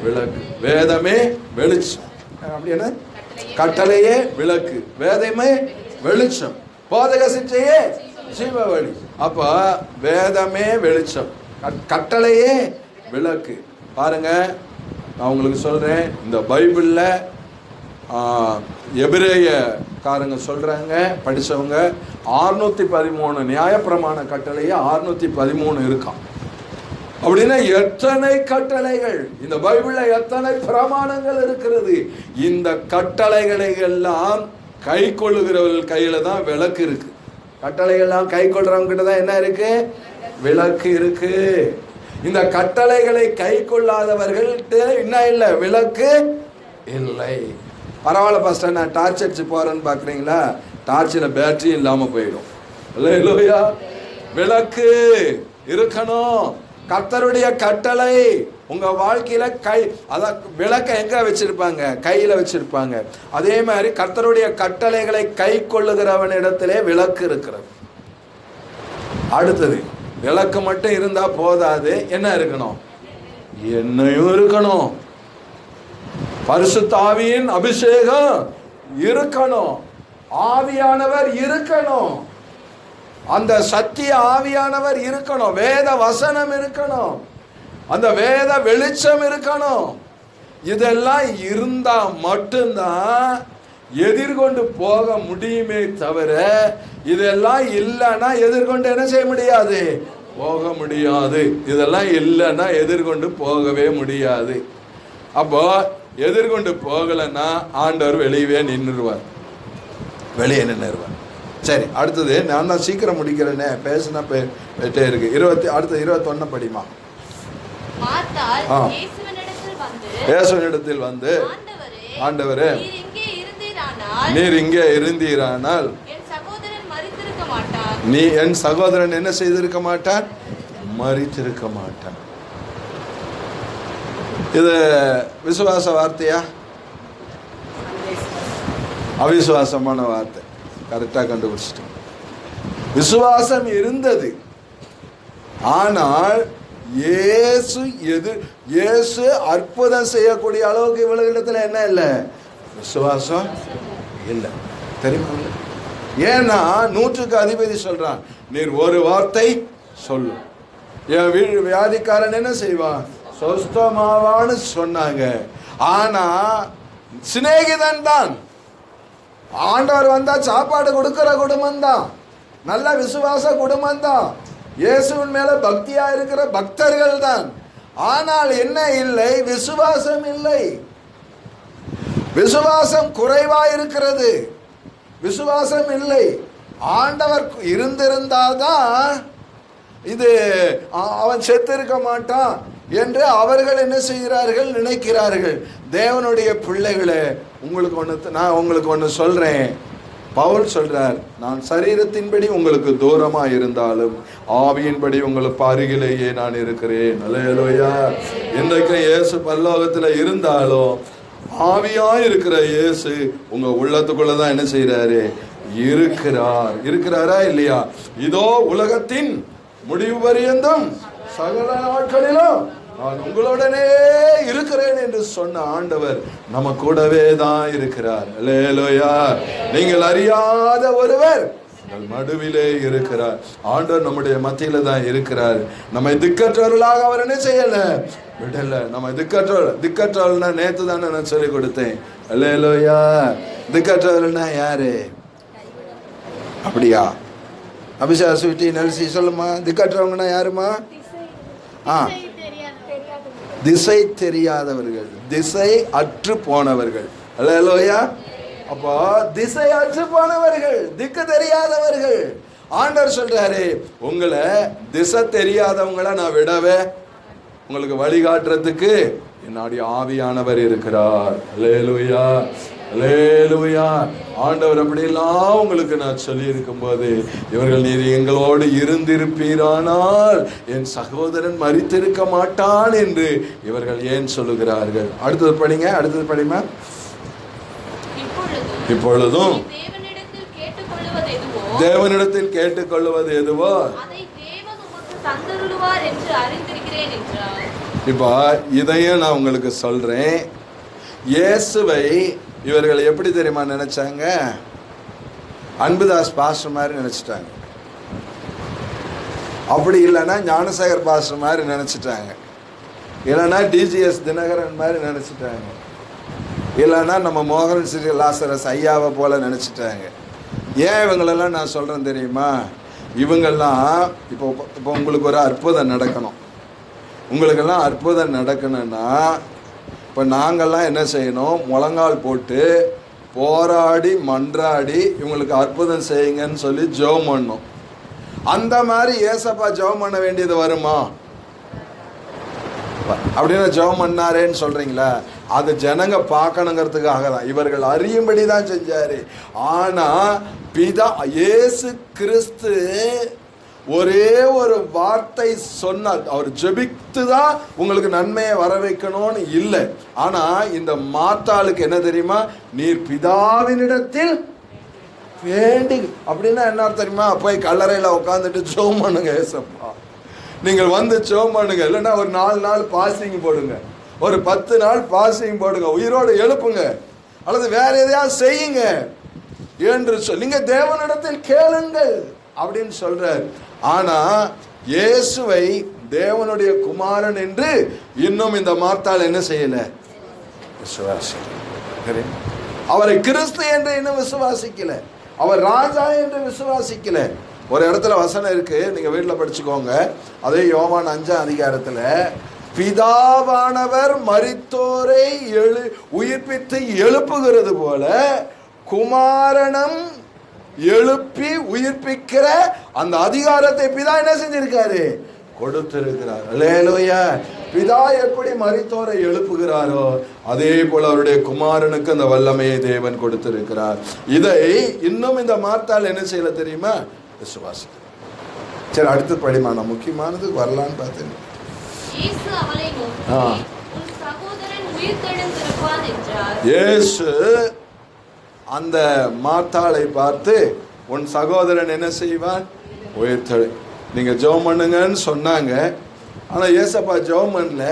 விளக்கு. வேதமே வெளிச்சம். அப்படி என்ன? கட்டளையே விளக்கு, வேதமே வெளிச்சம், போதக சிற்றையே ஜீவ வழி. அப்ப வேதமே வெளிச்சம், கட்டளையே விளக்கு. பாருங்க, நான் உங்களுக்கு சொல்றேன், இந்த பைபிள்ல எபிரேயக்காரங்க சொல்றாங்க, படிச்சவங்க, 613 நியாயப்பிரமாண கட்டளையே 613 இருக்கான். அப்படின்னா எத்தனை கட்டளைகள் இந்த பைபிள்ல, எத்தனை பிரமாணங்கள் இருக்கிறது. இந்த கட்டளைகளை எல்லாம் கை கொள்ளுகிறவர்கள் கையில தான் விளக்கு இருக்கு. கட்டளைகள்லாம் கை கொள்றவங்க கிட்ட தான் என்ன இருக்கு? விளக்கு இருக்கு. இந்த கட்டளைகளை கை கொள்ளாதவர்கள்ட்ட என்ன இல்லை? விளக்கு இல்லை. பரவாயில்ல பாஸ்டர், நான் டார்ச் அடிச்சு போறேன்னு பாக்குறீங்களா? டார்ச்சில் பேட்டரி இல்லாம போயிடும். இல்லையா? விளக்கு இருக்கணும். கர்த்தருடைய கட்டளை உங்க வாழ்க்கையில அதான் விளக்க எங்க வச்சிருப்பாங்க? கையில வச்சிருப்பாங்க. அதே மாதிரி கர்த்தருடைய கட்டளைகளை கை கொள்ளுகிறவனிடத்திலே விளக்கு இருக்கிறது. அடுத்தது, விளக்கு மட்டும் இருந்தா போதாது, என்ன இருக்கணும்? எண்ணெயும் இருக்கணும். பரிசுத்த ஆவியின் அபிஷேகம் இருக்கணும். ஆவியானவர் இருக்கணும். அந்த சத்திய ஆவியானவர் இருக்கணும். வேத வசனம் இருக்கணும். அந்த வேத வெளிச்சம் இருக்கணும். இதெல்லாம் இருந்தா மட்டும்தான் எதிர்கொண்டு போக முடியுமே தவிர, இதெல்லாம் இல்லைன்னா எதிர்கொண்டு என்ன செய்ய முடியாது? போக முடியாது. இதெல்லாம் இல்லைன்னா எதிர்கொண்டு போகவே முடியாது. அப்போ எதிர்கொண்டு போகலைன்னா ஆண்டவர் வெளியே நின்றுவார். வெளியே நின்றுவார். சரி, அடுத்தது, நான் தான் சீக்கிரம் முடிக்கிறேனே, பேசினா போயிட்டே இருக்கு. அடுத்த 21 படிமா. இயேசுவினிடத்தில் வந்து, ஆண்டவரே, நீர் இங்கே இருந்தீரானால் நீ என் சகோதரன் என்ன செய்திருக்க மாட்டான்? மரித்திருக்க மாட்டான். இது விசுவாச வார்த்தையா? அவிசுவாசமான வார்த்தை. கரெக்டாக கண்டுபிடிச்சிட்டோம். விசுவாசம் இருந்தது, ஆனால் இயேசு அற்புதம் செய்யக்கூடிய அளவுக்கு இவர்களிடத்துல என்ன இல்லை? விசுவாசம் இல்லை. தெரியுமா? ஏன்னா 100க்கு அதிபதி சொல்றான், நீர் ஒரு வார்த்தை சொல்லு, என் வியாதிக்காரன் என்ன செய்வான்? சொஸ்தமாவான்னு சொன்னாங்க. ஆனா சிநேகிதன் தான். ஆண்டவர் வந்தா சாப்பாடு கொடுக்கிற குடும்பம் தான், நல்ல விசுவாச குடும்பம் தான், இயேசுவின் மேல பக்தியா இருக்கிற பக்தர்கள் தான். ஆனால் என்ன இல்லை? விசுவாசம் இல்லை. விசுவாசம் குறைவா இருக்கிறது. விசுவாசம் இல்லை. ஆண்டவர் இருந்திருந்தாதான் இது அவன் செத்திருக்க மாட்டான் என்று அவர்கள் என்ன செய்கிறார்கள்? நினைக்கிறார்கள். தேவனுடைய பிள்ளைகளே, நான் உங்களுக்கு ஒன்று சொல்றேன். பவுல் சொல்றார், நான் சரீரத்தின்படி உங்களுக்கு தூரமா இருந்தாலும் ஆவியின்படி உங்களுக்கு அருகிலேயே நான் இருக்கிறேன். அல்லேலூயா. இன்றைக்கு இயேசு பரலோகத்தில் இருந்தாலும் ஆவியாய் இருக்கிற இயேசு உங்க உள்ளத்துக்குள்ளதான் என்ன செய்யறாரு? இருக்கிறாரா இல்லையா? இதோ உலகத்தின் முடிவு பரியந்தம் சகல நாட்களிலும் நான் உங்களுடனே இருக்கிறேன் என்று சொன்ன ஆண்டவர் நம்ம கூடவே தான் இருக்கிறார். அல்லேலூயா. நீங்கள் அறியாத ஒருவர் நடுவிலே இருக்கிறார். ஆண்டவர் நம்முடைய மத்தியில தான் இருக்கிறார். நம்மை திக்கற்றவர்களாக அவர் என்ன செய்யல, விடல. நம்ம திக்கற்றவர்கள்னா நேத்து தானே நான் சொல்லிக் கொடுத்தேன். அல்லேலூயா. திக்கற்றவர்கள்னா யாரு? அப்படியா? அபிஷா சுட்டி நல்சி சொல்லுமா. திக்கற்றவங்கன்னா யாருமா? திசை தெரியாதவர்கள், திசை அற்று போனவர்கள். அல்லேலூயா. அப்போ திசை அற்று போனவர்கள், திக்கு தெரியாதவர்கள். ஆண்டவர் சொல்றாரு, உங்களை திசை தெரியாதவங்களை நான் விடவே உங்களுக்கு வழிகாட்டுறதுக்கு என்னுடைய ஆவியானவர் இருக்கிறார். அல்லேலூயா, அல்லேலூயா. ஆண்டவர் அப்படியெல்லாம் உங்களுக்கு நான் சொல்லி இருக்கும் போது, இவர்கள் நீர் எங்களோடு இருந்திருப்பீரானால் என் சகோதரன் மரித்திருக்க மாட்டான் என்று இவர்கள் ஏன் சொல்லுகிறார்கள்? அடுத்தது படிமா. இப்பொழுதும் தேவனிடத்தில் கேட்டுக்கொள்வது எதுவோ இப்போ இதையும் நான் உங்களுக்கு சொல்றேன். இயேசுவை இவர்கள் எப்படி தெரியுமா நினைச்சாங்க? அன்புதாஸ் பாஸ்டர் மாதிரி நினைச்சிட்டாங்க. அப்படி இல்லைன்னா ஞானசேகர் பாஸ்டர் மாதிரி நினைச்சிட்டாங்க. இல்லைன்னா டிஜிஎஸ் தினகரன் மாதிரி நினைச்சிட்டாங்க. இல்லைன்னா நம்ம மோகன் ஸ்ரீ லாசரஸ் ஐயாவை போல நினைச்சிட்டாங்க. ஏன் இவங்களெல்லாம் நான் சொல்றேன் தெரியுமா? இவங்கெல்லாம் இப்போ உங்களுக்கு ஒரு அற்புதம் நடக்கணும். உங்களுக்கெல்லாம் அற்புதம் நடக்கணும்னா இப்போ நாங்கள்லாம் என்ன செய்யணும்? முழங்கால் போட்டு போராடி மன்றாடி இவங்களுக்கு அற்புதம் செய்யுங்கன்னு சொல்லி ஜெபம் பண்ணணும். அந்த மாதிரி ஏசப்பா ஜெபம் பண்ண வேண்டியது வருமா? அப்படின்னு ஜெபம் பண்ணாரேன்னு சொல்றீங்களா? அது ஜனங்க பார்க்கணுங்கிறதுக்காக தான், இவர்கள் அறியும்படி தான் செஞ்சாரு. ஆனா பிதா இயேசு கிறிஸ்து ஒரே ஒரு வார்த்தை சொன்னார். அவர் ஜெபித்து தான் உங்களுக்கு நன்மையை வர வைக்கணும்னு இல்லை. ஆனா இந்த மாத்தாளுக்கு என்ன தெரியுமா? நீர் பிதாவினிடத்தில் வேண்டி, அப்படின்னா என்ன தெரியுமா? போய் கல்லறையில் உட்காந்துட்டு ஜெபம் பண்ணுங்க ஏசப்பா, நீங்கள் வந்து ஜெபம் பண்ணுங்க. இல்லைன்னா ஒரு 4 நாள் பாசிங் போடுங்க, ஒரு 10 நாள் பாசிங் போடுங்க, உயிரோடு எழுப்புங்க, அல்லது வேற எதையாவது செய்யுங்க என்று சொல்லிங்க. தேவனிடத்தில் கேளுங்கள் அப்படின்னு சொல்றார். ஆனா இயேசுவை தேவனுடைய குமாரன் என்று இன்னும் இந்த மார்த்தாள் என்ன செய்யல? விசுவாசிக்கல. அவரை கிறிஸ்து என்று இன்னும் விசுவாசிக்கல. அவர் ராஜா என்று விசுவாசிக்கல. ஒரு இடத்துல வசனம் இருக்கு, நீங்க வீட்டுல படிச்சுக்கோங்க. அதே யோவான் 5ஆம் அதிகாரத்துல, பிதாவானவர் மரித்தோரை உயிர்ப்பித்து எழுப்புகிறது போல குமாரனும் எழுப்பி உயிர்ப்பிக்கிற அந்த அதிகாரத்தை பிதா என்ன செஞ்சிருக்காரு? கொடுத்திருக்கிறார். அல்லேலூயா. பிதா எப்படி மரித்தோரை எழுப்புகிறாரோ அதே போல அவருடைய குமாரனுக்கு அந்த வல்லமையை தேவன் கொடுத்திருக்கிறார். இதை இன்னும் இந்த மார்த்தாள் என்ன செய்யல தெரியுமா? விசுவாசிக்க. சரி, அடுத்து படிமா. நான் முக்கியமானது வரலான்னு பார்த்தேன். இயேசு அந்த மார்த்தாளை பார்த்து, உன் சகோதரன் என்ன செய்வான்? உயிர்த்தெழு. நீங்க ஜெபம் பண்ணுங்கன்னு சொன்னாங்க. ஆனா ஏசப்பா ஜெபம் பண்ணல.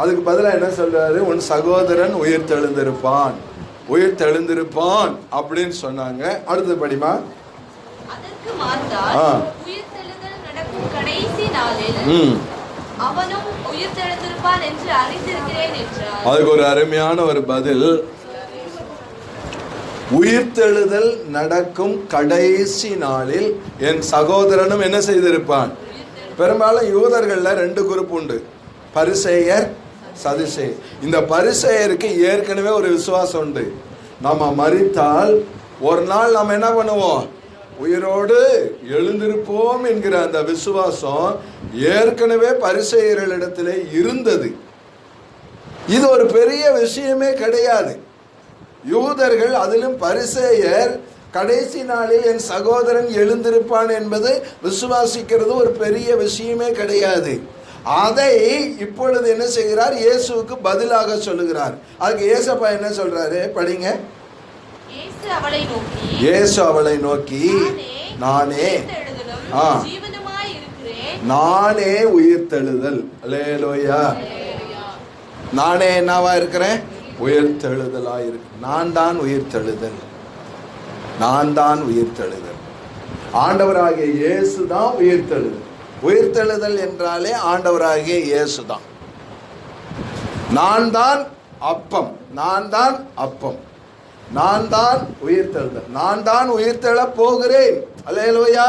அதுக்கு பதிலாக என்ன சொல்றாரு? உன் சகோதரன் உயிர்த்தெழுந்திருப்பான், உயிர்த்தெழுந்திருப்பான் அப்படின்னு சொன்னாங்க. அடுத்தது படிமா. அதுக்கு ஒரு அருமையான ஒரு பதில். உயிர்த்தெழுதல் நடக்கும் கடைசி நாளில் என் சகோதரனும் என்ன செய்திருப்பான். பெரும்பாலும் யூதர்கள்ல 2 குரூப் உண்டு, பரிசேயர், சதுசேயர். இந்த பரிசேயருக்கு ஏற்கனவே ஒரு விசுவாசம் உண்டு. நம்ம மரித்தால் ஒரு நாள் நம்ம என்ன பண்ணுவோம்? உயிரோடு எழுந்திருப்போம் என்கிற அந்த விசுவாசம் ஏற்கனவே பரிசேயர்களிடத்திலே இருந்தது. இது ஒரு பெரிய விஷயமே கிடையாது. யூதர்கள், அதிலும் பரிசேயர், கடைசி நாளில் என் சகோதரன் எழுந்திருப்பான் என்பது விசுவாசிக்கிறது ஒரு பெரிய விஷயமே கிடையாது. அதை இப்பொழுது என்ன செய்கிறார்? இயேசுவுக்கு பதிலாக சொல்லுகிறார். அதுக்கு இயேசப்பா என்ன சொல்றாரு? படிங்க. இயேசு அவளை நோக்கி நானே நானே உயிர்த்தெழுதல். அல்லேலூயா. நானே என்னவா இருக்கிறேன்? உயிர்த்தெழுதலா இருக்கு. நான் தான் உயிர்த்தெழுதல். நான் தான் உயிர்த்தெழுதல். ஆண்டவராகிய இயேசு தான் உயிர்த்தெழுதல். உயிர்த்தெழுதல் என்றாலே ஆண்டவராகிய இயேசு தான். நான் தான் அப்பம். நான் தான் அப்பம். நான் தான் உயிர்த்தெழுதல். நான் தான் உயிர்த்தெழ போகிறேன். அல்லேலூயா.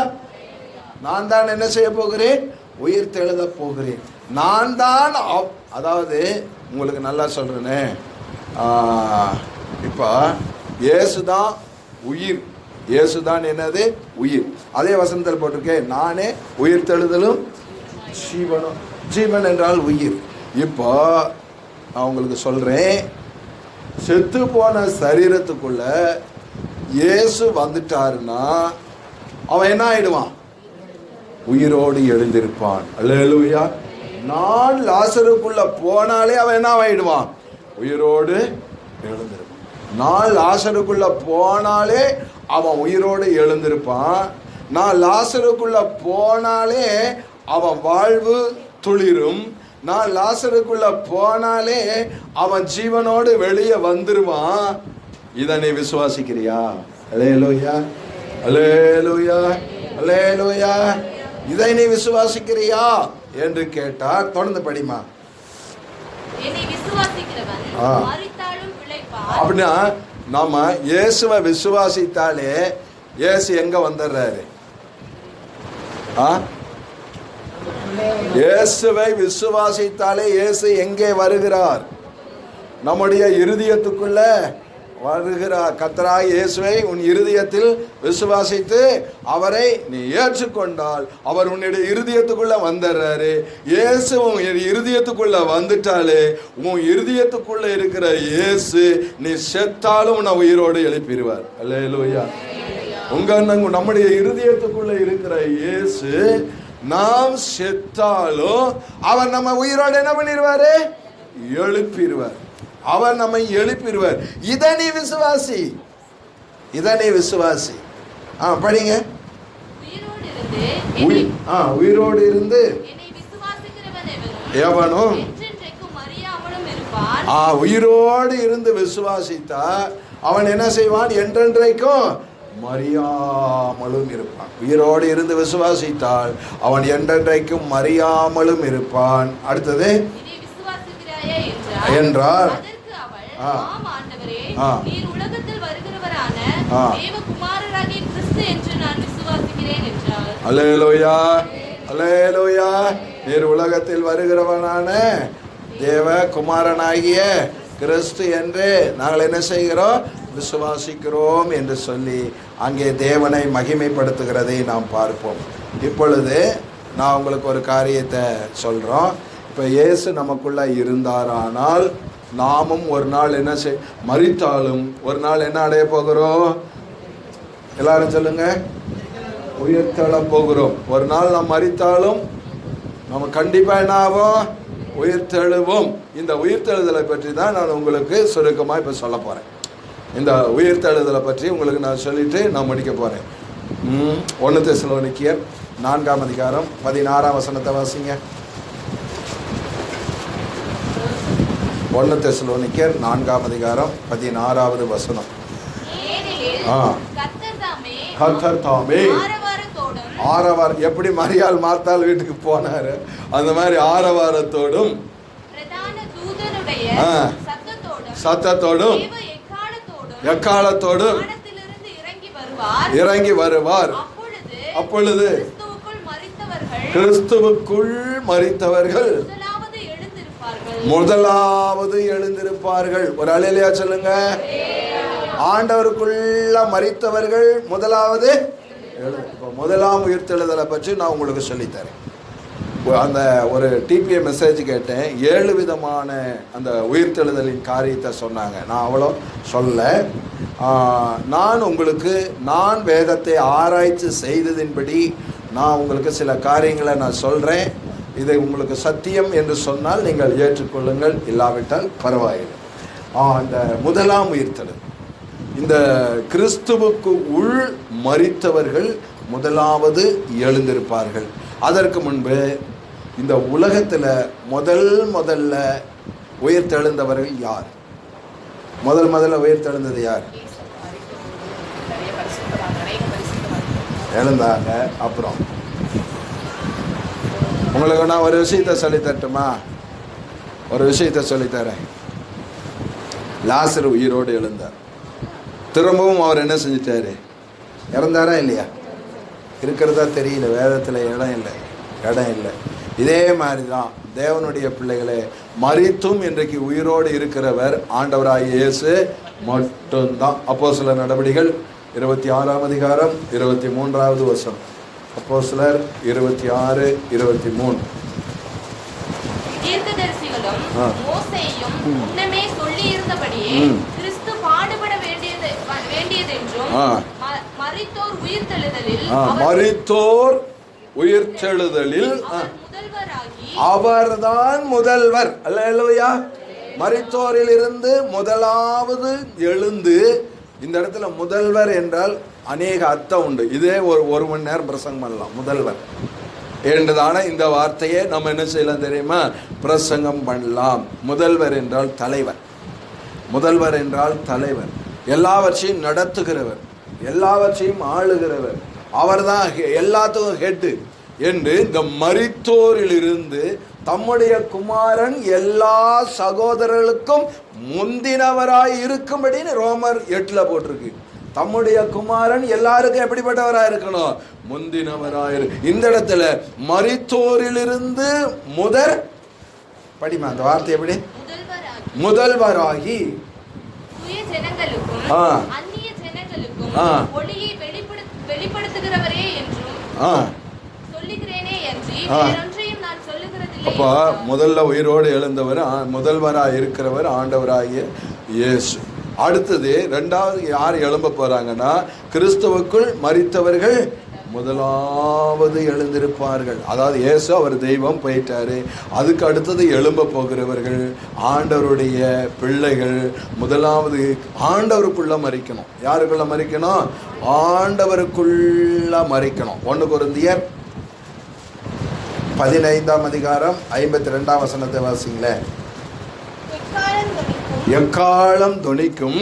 நான் தான் என்ன செய்ய போகிறேன்? உயிர்த்தெழுத போகிறேன். நான் தான் அதாவது உங்களுக்கு நல்லா சொல்றேனே, இப்போ இயேசுதான் உயிர். இயேசுதான் என்னது? உயிர். அதே வசனத்தில் போட்டிருக்கேன், நானே உயிர்த்தெழுதலும் ஜீவனும். ஜீவன் என்றால் உயிர். இப்போ நான் உங்களுக்கு சொல்றேன், செத்து போன சரீரத்துக்குள்ள இயேசு வந்துட்டாருன்னா அவன் என்ன ஆயிடுவான்? உயிரோடு எழுந்திருப்பான். அல்லேலூயா. நான் லாசருக்குள்ள போனாலே அவன் என்ன ஆயிடுவான்? உயிரோடு எழுந்திருப்பான். நான் லாசருக்குள்ள போனாலே அவன் உயிரோடு எழுந்திருப்பான். நான் லாசருக்குள்ள போனாலே அவன் வாழ்வு துளிரும். நான் லாசருக்குள்ள போனாலே அவன் ஜீவனோடு வெளியே வந்துருவான். இதை நீ விசுவாசிக்கிறியா? அல்லேலூயா, அல்லேலூயா, அல்லேலூயா. இதை நீ விசுவாசிக்கிறியா என்று கேட்டார். தொடர்ந்து படிமா. அப்படின்னா நாம இயேசுவை விசுவாசித்தாலே இயேசு எங்க வந்துடுறாரு? இயேசுவை விசுவாசித்தாலே இயேசு எங்கே வருகிறார்? நம்முடைய இருதயத்துக்குள்ள வருகிறார். கர்த்தராகிய இயேசுவை உன் இருதயத்தில் விசுவாசித்து அவரை நீ ஏற்றுக்கொண்டால் அவர் உன்னுடைய இருதயத்துக்குள்ள வந்துடுறாரு. இயேசு உன் இருதயத்துக்குள்ள வந்துட்டாலே உன் இருதயத்துக்குள்ள இருக்கிற இயேசு நீ செத்தாலும் உன்னை உயிரோடு எழுப்பிடுவார். அல்லேலூயா. நம்முடைய இருதயத்துக்குள்ள இருக்கிற இயேசு நாம் செத்தாலும் அவர் நம்ம உயிரோடு என்ன பண்ணிடுவாரு? எழுப்பிடுவார். அவர் நம்மை எழுப்பிடுவார். இதை நீ விசுவாசி. இதை நீ விசுவாசி. படிங்க. உயிரோடு இருந்து எவனும் உயிரோடு இருந்து விசுவாசித்தா அவன் என்ன செய்வான்? என்றென்றைக்கும் மறியாமலும் இருப்பான். உயிரோடு இருந்து விசுவாசித்தால் அவன் என்றென்றைக்கும் மறியாமலும் இருப்பான். அடுத்தது என்றால் அல்லேலூயா, அல்லேலூயா. நீர் உலகத்தில் வருகிறவனான தேவ குமாரனாகிய கிறிஸ்து என்று நாங்கள் என்ன செய்கிறோம்? விசுவாசிக்கிறோம் என்று சொல்லி அங்கே தேவனை மகிமைப்படுத்துகிறதை நாம் பார்ப்போம். இப்பொழுது நான் உங்களுக்கு ஒரு காரியத்தை சொல்கிறோம். இப்போ இயேசு நமக்குள்ள இருந்தாரானால் நாமும் ஒரு நாள் என்ன மரித்தாலும் ஒரு நாள் என்ன அடைய போகிறோம்? எல்லாரும் சொல்லுங்க. உயிர்த்தெழ போகிறோம். ஒரு நாள் நாம் மரித்தாலும் நம்ம கண்டிப்பாக என்ன ஆகும்? உயிர்த்தெழுவோம். இந்த உயிர்த்தெழுதலை பற்றி தான் நான் உங்களுக்கு சுருக்கமாக இப்போ சொல்ல போகிறேன். இந்த உயிர்த்தெழுதலை பற்றி உங்களுக்கு நான் சொல்லிட்டு நான் முடிக்க போகிறேன். 1 தெசலோனிக்கேயர் 4ஆம் அதிகாரம் 16ஆம் வசனத்தை வாசிங்க. 1 தெசலோனிக்கேயர் 4ஆம் அதிகாரம் 16வது வசனம். கர்த்தர் தாமே ஆரவாரம். எப்படி மரியாள் மார்த்தாள் வீட்டுக்கு போனாரு அந்த மாதிரி ஆரவாரத்தோடும் சத்தத்தோடும் எக்காலத்தோடும் இறங்கி வருவார். அப்பொழுது கிறிஸ்துவுக்குள் மரித்தவர்கள் முதலாவது எழுந்திருப்பார்கள். ஒரு அல்லேலூயா சொல்லுங்க. ஆண்டவருக்குள்ள மரித்தவர்கள் முதலாவது. முதலாம் உயிர்த்தெழுதலை பற்றி நான் உங்களுக்கு சொல்லித்தரேன். அந்த ஒரு டிபிஏ மெசேஜ் கேட்டேன். 7 விதமான அந்த உயிர்த்தெழுதலின் காரியத்தை சொன்னாங்க. நான் அவ்வளோ சொல்ல. நான் உங்களுக்கு வேதத்தை ஆராய்ச்சி செய்ததின்படி நான் உங்களுக்கு சில காரியங்களை நான் சொல்கிறேன். இதை உங்களுக்கு சத்தியம் என்று சொன்னால் நீங்கள் ஏற்றுக்கொள்ளுங்கள், இல்லாவிட்டால் பரவாயில்லை. அந்த முதலாம் உயிர்த்தெழுதல், இந்த கிறிஸ்துவுக்கு உள் மரித்தவர்கள் முதலாவது எழுந்திருப்பார்கள். அதற்கு முன்பு இந்த உலகத்தில் முதல்ல உயிர்த்தெழுந்தவர்கள் யார்? முதல்ல உயிர்த்தெழுந்தது யார்? எழுந்தாங்க. அப்புறம் உங்களுக்கு நான் ஒரு விஷயத்தை சொல்லித்தட்டுமா? ஒரு விஷயத்தை சொல்லித்தரேன். லாசரு உயிரோடு எழுந்தார். திரும்பவும் அவர் என்ன செஞ்சிட்டாரு? இறந்தாரா இல்லையா? இருக்கிறதா தெரியல, வேதத்தில் இடம் இல்லை. இதே மாதிரி தான் தேவனுடைய பிள்ளைகளே, மரித்தும் இன்றைக்கு உயிரோடு இருக்கிறவர் ஆண்டவராகிய இயேசு மட்டும்தான். அப்போஸ்தலர் நடபடிகள் 26ஆம் அதிகாரம் 23வது வசனம். அப்போஸ்தலர் 26:23. தீர்க்கதரிசிகளும் மோசேயும் முன்னமே சொல்லி இருந்தபடியே கிறிஸ்து பாடுபட வேண்டியதென்றும் மரித்தோர் உயிர்த்தெழுதலில் அவர்தான் முதல்வர். அல்லேலூயா. மரித்தோரில் இருந்து முதலாவது எழுந்து, இந்த இடத்துல முதல்வர் என்றால் அநேக அர்த்தம் உண்டு. இதே ஒரு மணி நேரம் பிரசங்கம் பண்ணலாம். முதல்வர் என்றதான இந்த வார்த்தையை நம்ம என்ன செய்யலாம் தெரியுமா? பிரசங்கம் பண்ணலாம். முதல்வர் என்றால் தலைவர். முதல்வர் என்றால் தலைவர், எல்லாவற்றையும் நடத்துகிறவர், எல்லாவற்றையும் ஆளுகிறவர், அவர் தான் எல்லாத்துக்கும் ஹெட்டு என்று இந்த மரித்தோரிலிருந்து தம்முடைய குமாரன் எல்லா சகோதரர்களுக்கும் முந்தினவராய் இருக்கும்படின்னு ரோமர் 8 போட்டிருக்கு. தம்முடைய குமாரன் எல்லாருக்கும் எப்படிப்பட்டவராக இருக்கணும்? முந்தினவராய். இந்த இடத்துல மரித்தோரிலிருந்து படிமா அந்த வார்த்தை எப்படி? முதல்வராகி வெளிப்படுத்துகிறவரே என்றும் சொல்லுகிறேனே என்று வேறொன்றையும் நான் சொல்லுகிறதில்லை. அப்ப முதல்ல உயிரோடு எழுந்தவர், முதல்வராக இருக்கிறவர் ஆண்டவராகிய இயேசு. அடுத்தது ரெண்டாவது யார் எழும்ப போறாங்கன்னா, கிறிஸ்துவுக்குள் மரித்தவர்கள் முதலாவது எழுந்திருப்பார்கள். அதாவது இயேசு அவர் தெய்வம் போயிட்டாரு. அதுக்கு அடுத்தது எழும்ப போகிறவர்கள் ஆண்டவருடைய பிள்ளைகள். முதலாவது ஆண்டவருக்குள்ள மரிக்கணும். யாருக்குள்ள மரிக்கணும்? ஆண்டவருக்குள்ள மரிக்கணும். 1 கொரிந்தியர் 15ஆம் அதிகாரம் 52ஆம் வசனத்தை வாசிங்களேன். எக்காலம் தொனிக்கும்,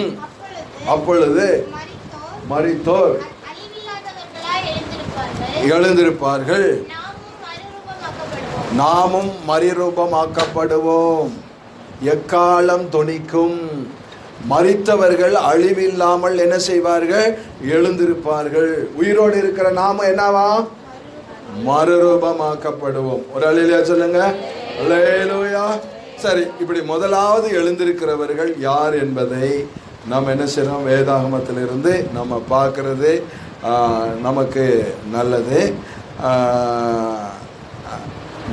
அப்பொழுது மரித்தோர் எழுந்திருப்பார்கள், நாமும் மறுரூபமாக்கப்படுவோம். எக்காலம் தொனிக்கும், மரித்தவர்கள் அழிவில்லாமல் என்ன செய்வார்கள்? எழுந்திருப்பார்கள். உயிரோடு இருக்கிற நாம என்னவா? மறுரூபமாக்கப்படுவோம். ஒரு அல்லேலூயா சொல்லுங்க. அல்லேலூயா. சரி, இப்படி முதலாவது எழுந்திருக்கிறவர்கள் யார் என்பதை நாம் என்ன செய்யறோம்? வேதாகமத்திலிருந்து நம்ம பார்க்கறது நமக்கு நல்லது.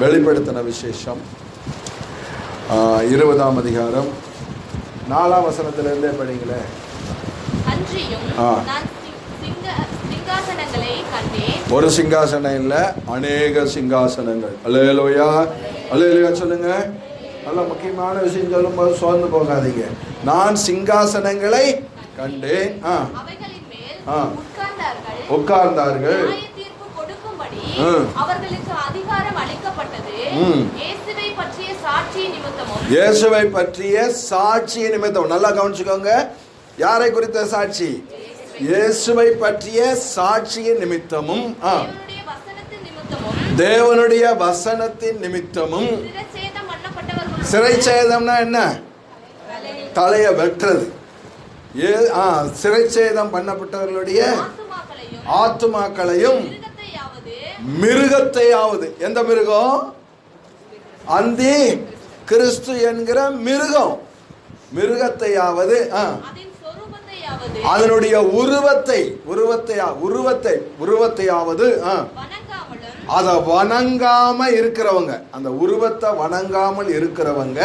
வெளிப்படுத்தின விசேஷம் 20ஆம் அதிகாரம் 4ஆம் வசனத்திலிருந்தே படிங்களேன். ஒரு சிங்காசனம் இல்லை, அநேக சிங்காசனங்கள். அல்லேலூயா. அல்லேலூயா சொல்லுங்க. நல்ல முக்கியமான விஷயம் சொல்லும்போது சோர்ந்து போகாதீங்க. நான் சிங்காசனங்களை கண்டேன், உட்கார்ந்தார்கள், அவர்களுக்கு அதிகாரம் அளிக்கப்பட்டது. இயேசுவை பற்றிய சாட்சி நிமித்தம். நல்லா கவனிச்சுக்கோங்க. யாரை குறித்த சாட்சி? இயேசுவை பற்றிய சாட்சியின் நிமித்தமும் தேவனுடைய வசனத்தின் நிமித்தமும். சிறைச்சேதம்னா என்ன? தலையை வெட்டுறது. சிறைச்சேதம் பண்ணப்பட்டவர்களுடைய ஆத்துமாக்களையும் மிருகத்தையாவது. எந்த மிருகம்? அந்தி கிறிஸ்து என்கிற மிருகம். மிருகத்தையாவது, அதனுடைய உருவத்தையாவது, அத வணங்காம இருக்கிறவங்க, அந்த உருவத்தை வணங்காமல் இருக்கிறவங்க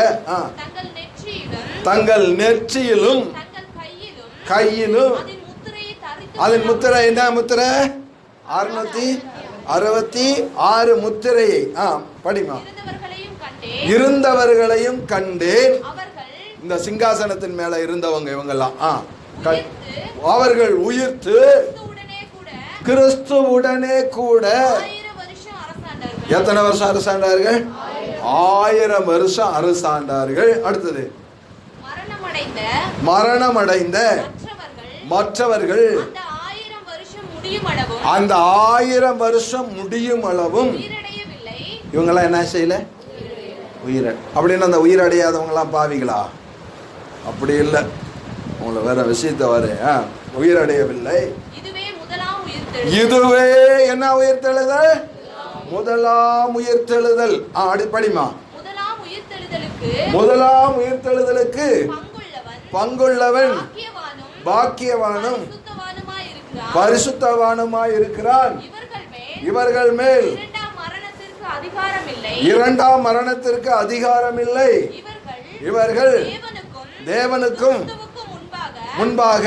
தங்கள் நெற்றியிலும் கையிலும். அதன் முத்திரை என்ன? முத்திரை 666 66 முத்திரையை படிமா. இருந்தவர்களையும் கண்டேன். இந்த சிங்காசனத்தின் மேல இருந்தவங்க இவங்கெல்லாம் அவர்கள் உயிர்த்து கிறிஸ்துவுடனே கூட எத்தனை வருஷம் அரசாண்டார்கள்? 1000 வருஷம் அரசாண்டார்கள். அடுத்தது மரணமடைந்த மற்றவர்கள் அந்த 1000 வருஷம் முடியும் அளவும் இவங்கெல்லாம் என்ன செய்யல? அப்படின்னு அந்த உயிரடையாதவங்களாம் பாவிகளா? அப்படி இல்லை. உங்களை வேற விஷயத்த வர உயிரடையவில்லை. இதுவே என்ன உயிர்த்தெழுதல்? முதலாம் உயிர்த்தெழுதல். படிமா. முதலாம் உயிர்த்தெழுதலுக்கு பங்குள்ளவன் பாக்கியவானும் பரிசுத்தவானுமாய் இருக்கிறான். இவர்கள் மேல் இரண்டாம் மரணத்திற்கு அதிகாரம் இல்லை. இவர்கள் தேவனுக்கும் முன்பாக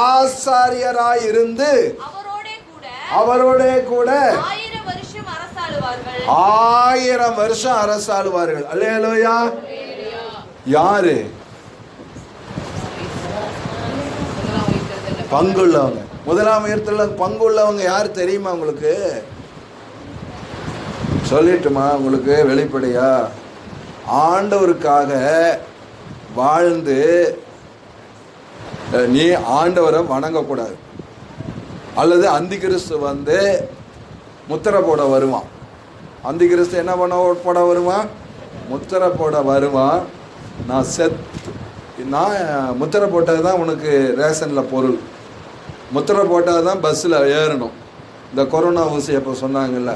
ஆசாரியராயிருந்து அவரோட கூட 1000 வருஷம் அரசாளுவார்கள். அல்லேலூயா. யாரு? பங்குள்ளவங்க. முதலாம் உயிர்த்தெழுதல் பங்குள்ளவங்க யார் தெரியுமா உங்களுக்கு? சொல்லிட்டுமா உங்களுக்கு வெளிப்படையா? ஆண்டவருக்காக வாழ்ந்து நீ ஆண்டவரை வணங்கக்கூடாது. அல்லது அந்தி கிறிஸ்து முத்திரை போட வருவான். அந்தி கிறிஸ்து என்ன போட வருவான்? முத்திரை போட வருவான். நான் முத்திரை போட்டது தான் உனக்கு ரேஷனில் பொருள், முத்திரை போட்டால் தான் பஸ்ஸில் ஏறணும். இந்த கொரோனா ஊசி அப்போ சொன்னாங்கல்ல,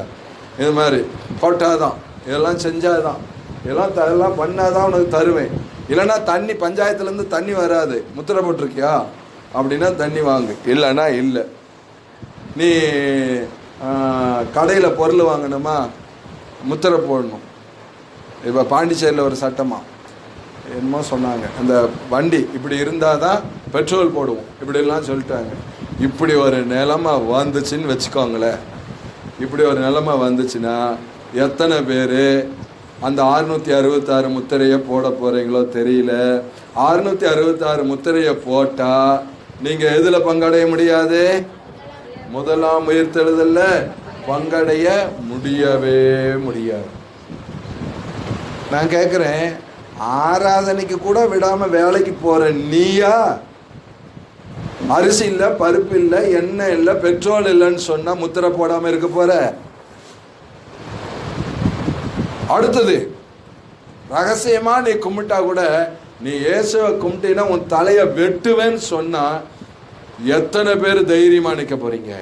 இது மாதிரி போட்டால் தான், இதெல்லாம் செஞ்சால் தான், இதெல்லாம் பண்ணால் தான் உனக்கு தருவேன். இல்லைன்னா தண்ணி பஞ்சாயத்துலேருந்து தண்ணி வராது. முத்திரை போட்டிருக்கியா அப்படின்னா தண்ணி வாங்கு, இல்லைன்னா இல்லை. நீ கடையில் பொருள் வாங்கணுமா முத்திரை போடணும். இப்போ பாண்டிச்சேரியில் ஒரு சட்டமாக என்னமோ சொன்னாங்க, அந்த வண்டி இப்படி இருந்தால் தான் பெட்ரோல் போடுவோம் இப்படிலாம் சொல்லிட்டாங்க. இப்படி ஒரு நிலைமை வந்துச்சுன்னு வச்சுக்கோங்களேன். இப்படி ஒரு நிலைமை வந்துச்சுன்னா எத்தனை பேர் அந்த 666 முத்திரையை போட போகிறீங்களோ தெரியல. 666 முத்திரையை போட்டால் நீங்கள் எதில் பங்கடைய முடியாது? முதலாம் உயிர்த்தெழுதலில் பங்கடைய முடியவே முடியாது. நான் கேட்குறேன், ஆராதனைக்கு கூட விடாமல் வேலைக்கு போகிற நீயா அரிசி இல்லை, பருப்பு இல்லை, எண்ணெய் இல்லை, பெட்ரோல் இல்லைன்னு சொன்னால் முத்திரை போடாமல் இருக்க போகிற? அடுத்தது ரகசியமாக நீ கும்பிட்டா கூட, நீ இயேசுவை கும்பிட்டீன்னா உன் தலையை வெட்டுவேன்னு சொன்னால் எத்தனை பேர் தைரியமாக நிற்க போறீங்க?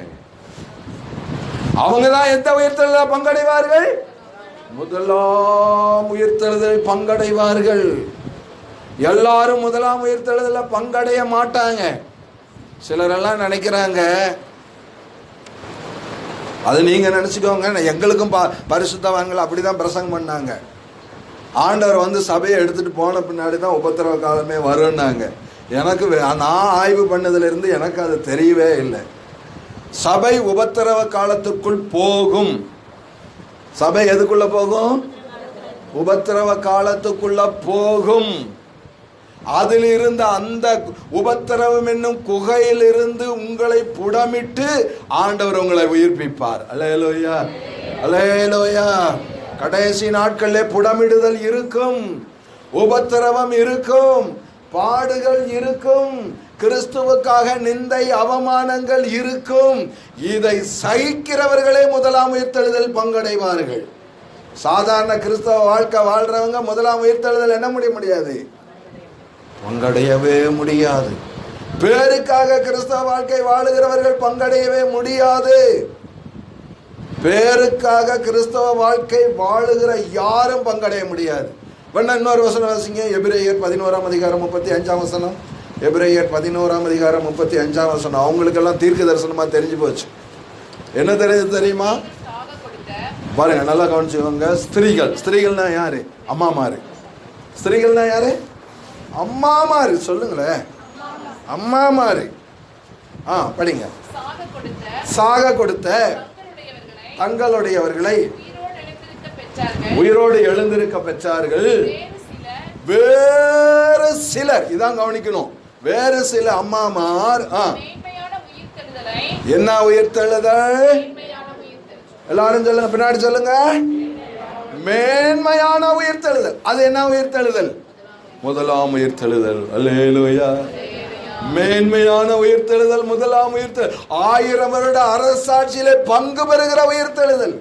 அவங்க தான் எந்த உயிர்த்தெழுதல் பங்கடைவார்கள்? முதலாம் உயிர்த்தெழுதல் பங்கடைவார்கள். எல்லாரும் முதலாம் உயிர்த்தெழுதல பங்கடைய மாட்டாங்க. சிலரெல்லாம் நினைக்கிறாங்க, அது நீங்க நினைச்சுக்கோங்க, எங்களுக்கும் பரிசுத்தவான்கள் அப்படிதான் பிரசங்கம் பண்ணாங்க. ஆண்டவர் சபையை எடுத்துட்டு போன பின்னாடி தான் உபத்திரவ காலமே வரும்னாங்க. எனக்கு நான் ஆய்வு பண்ணதுலேருந்து எனக்கு அது தெரியவே இல்லை. சபை உபத்திரவ காலத்துக்குள் போகும். சபை எதுக்குள்ள போகும்? உபத்திரவ காலத்துக்குள்ள போகும். அதிலிருந்து அந்த உபத்திரவம் என்னும் குகையிலிருந்து உங்களை புடமிட்டு ஆண்டவர் உங்களை உயிர்ப்பிப்பார். அல்லேலூயா, அல்லேலூயா. கடைசி நாட்களிலே புடமிடுதல் இருக்கும், உபத்திரவம் இருக்கும், பாடுகள் இருக்கும், கிறிஸ்துவுக்காக நிந்தை அவமானங்கள் இருக்கும். இதை சகிக்கிறவர்களே முதலாம் உயிர்த்தெழுதல் பங்கடைவார்கள். சாதாரண கிறிஸ்தவ வாழ்க்கை வாழ்றவங்க முதலாம் உயிர்த்தெழுதல் என்ன முடியாது, பங்கடையவே முடியாது. பேருக்காக கிறிஸ்தவ வாழ்க்கை வாழுகிறவர்கள் பங்கடையவே முடியாது. பேருக்காக கிறிஸ்தவ வாழ்க்கை வாழுகிற யாரும் பங்கடைய முடியாது. வேணா இன்னொரு வசனம் வாசிங்க. எபிரேயர் 11ஆம் அதிகாரம் 35ஆம் வசனம். எபிரேயர் 11ஆம் அதிகாரம் 35ஆம் வசனம். அவங்களுக்கெல்லாம் தீர்க்க தரிசனமா தெரிஞ்சு போச்சு. என்ன தெரியுமா? பாருங்க, நல்லா கவனிச்சுக்கோங்க. ஸ்திரீகள்னா யாரு? அம்மாமாரு. ஸ்திரீகள்னா யாரு? அம்மாமாரு. சொல்லுங்களேன், அம்மாமாரு. படிங்க. சாக கொடுத்த தங்களுடையவர்களை உயிரோடு எழுந்திருக்க பெற்றார்கள். வேறு சிலர், இதான் கவனிக்கணும், வேறு சில அம்மாமார் என்ன உயிர்த்தெழுதல்? எல்லாரும் சொல்லுங்க, பின்னாடி சொல்லுங்க. மேன்மையான உயிர்த்தெழுதல். அது என்ன உயிர்த்தெழுதல்? முதலாம் உயிர்த்தெழுதல். அல்லேலூயா. மேன்மையான உயிர்த்தெழுதல், முதலாம் உயிர்த்தெழுதல். 1000 வருட அரசாட்சியிலே பங்கு பெறுகிற உயிர்த்தெழுதல்.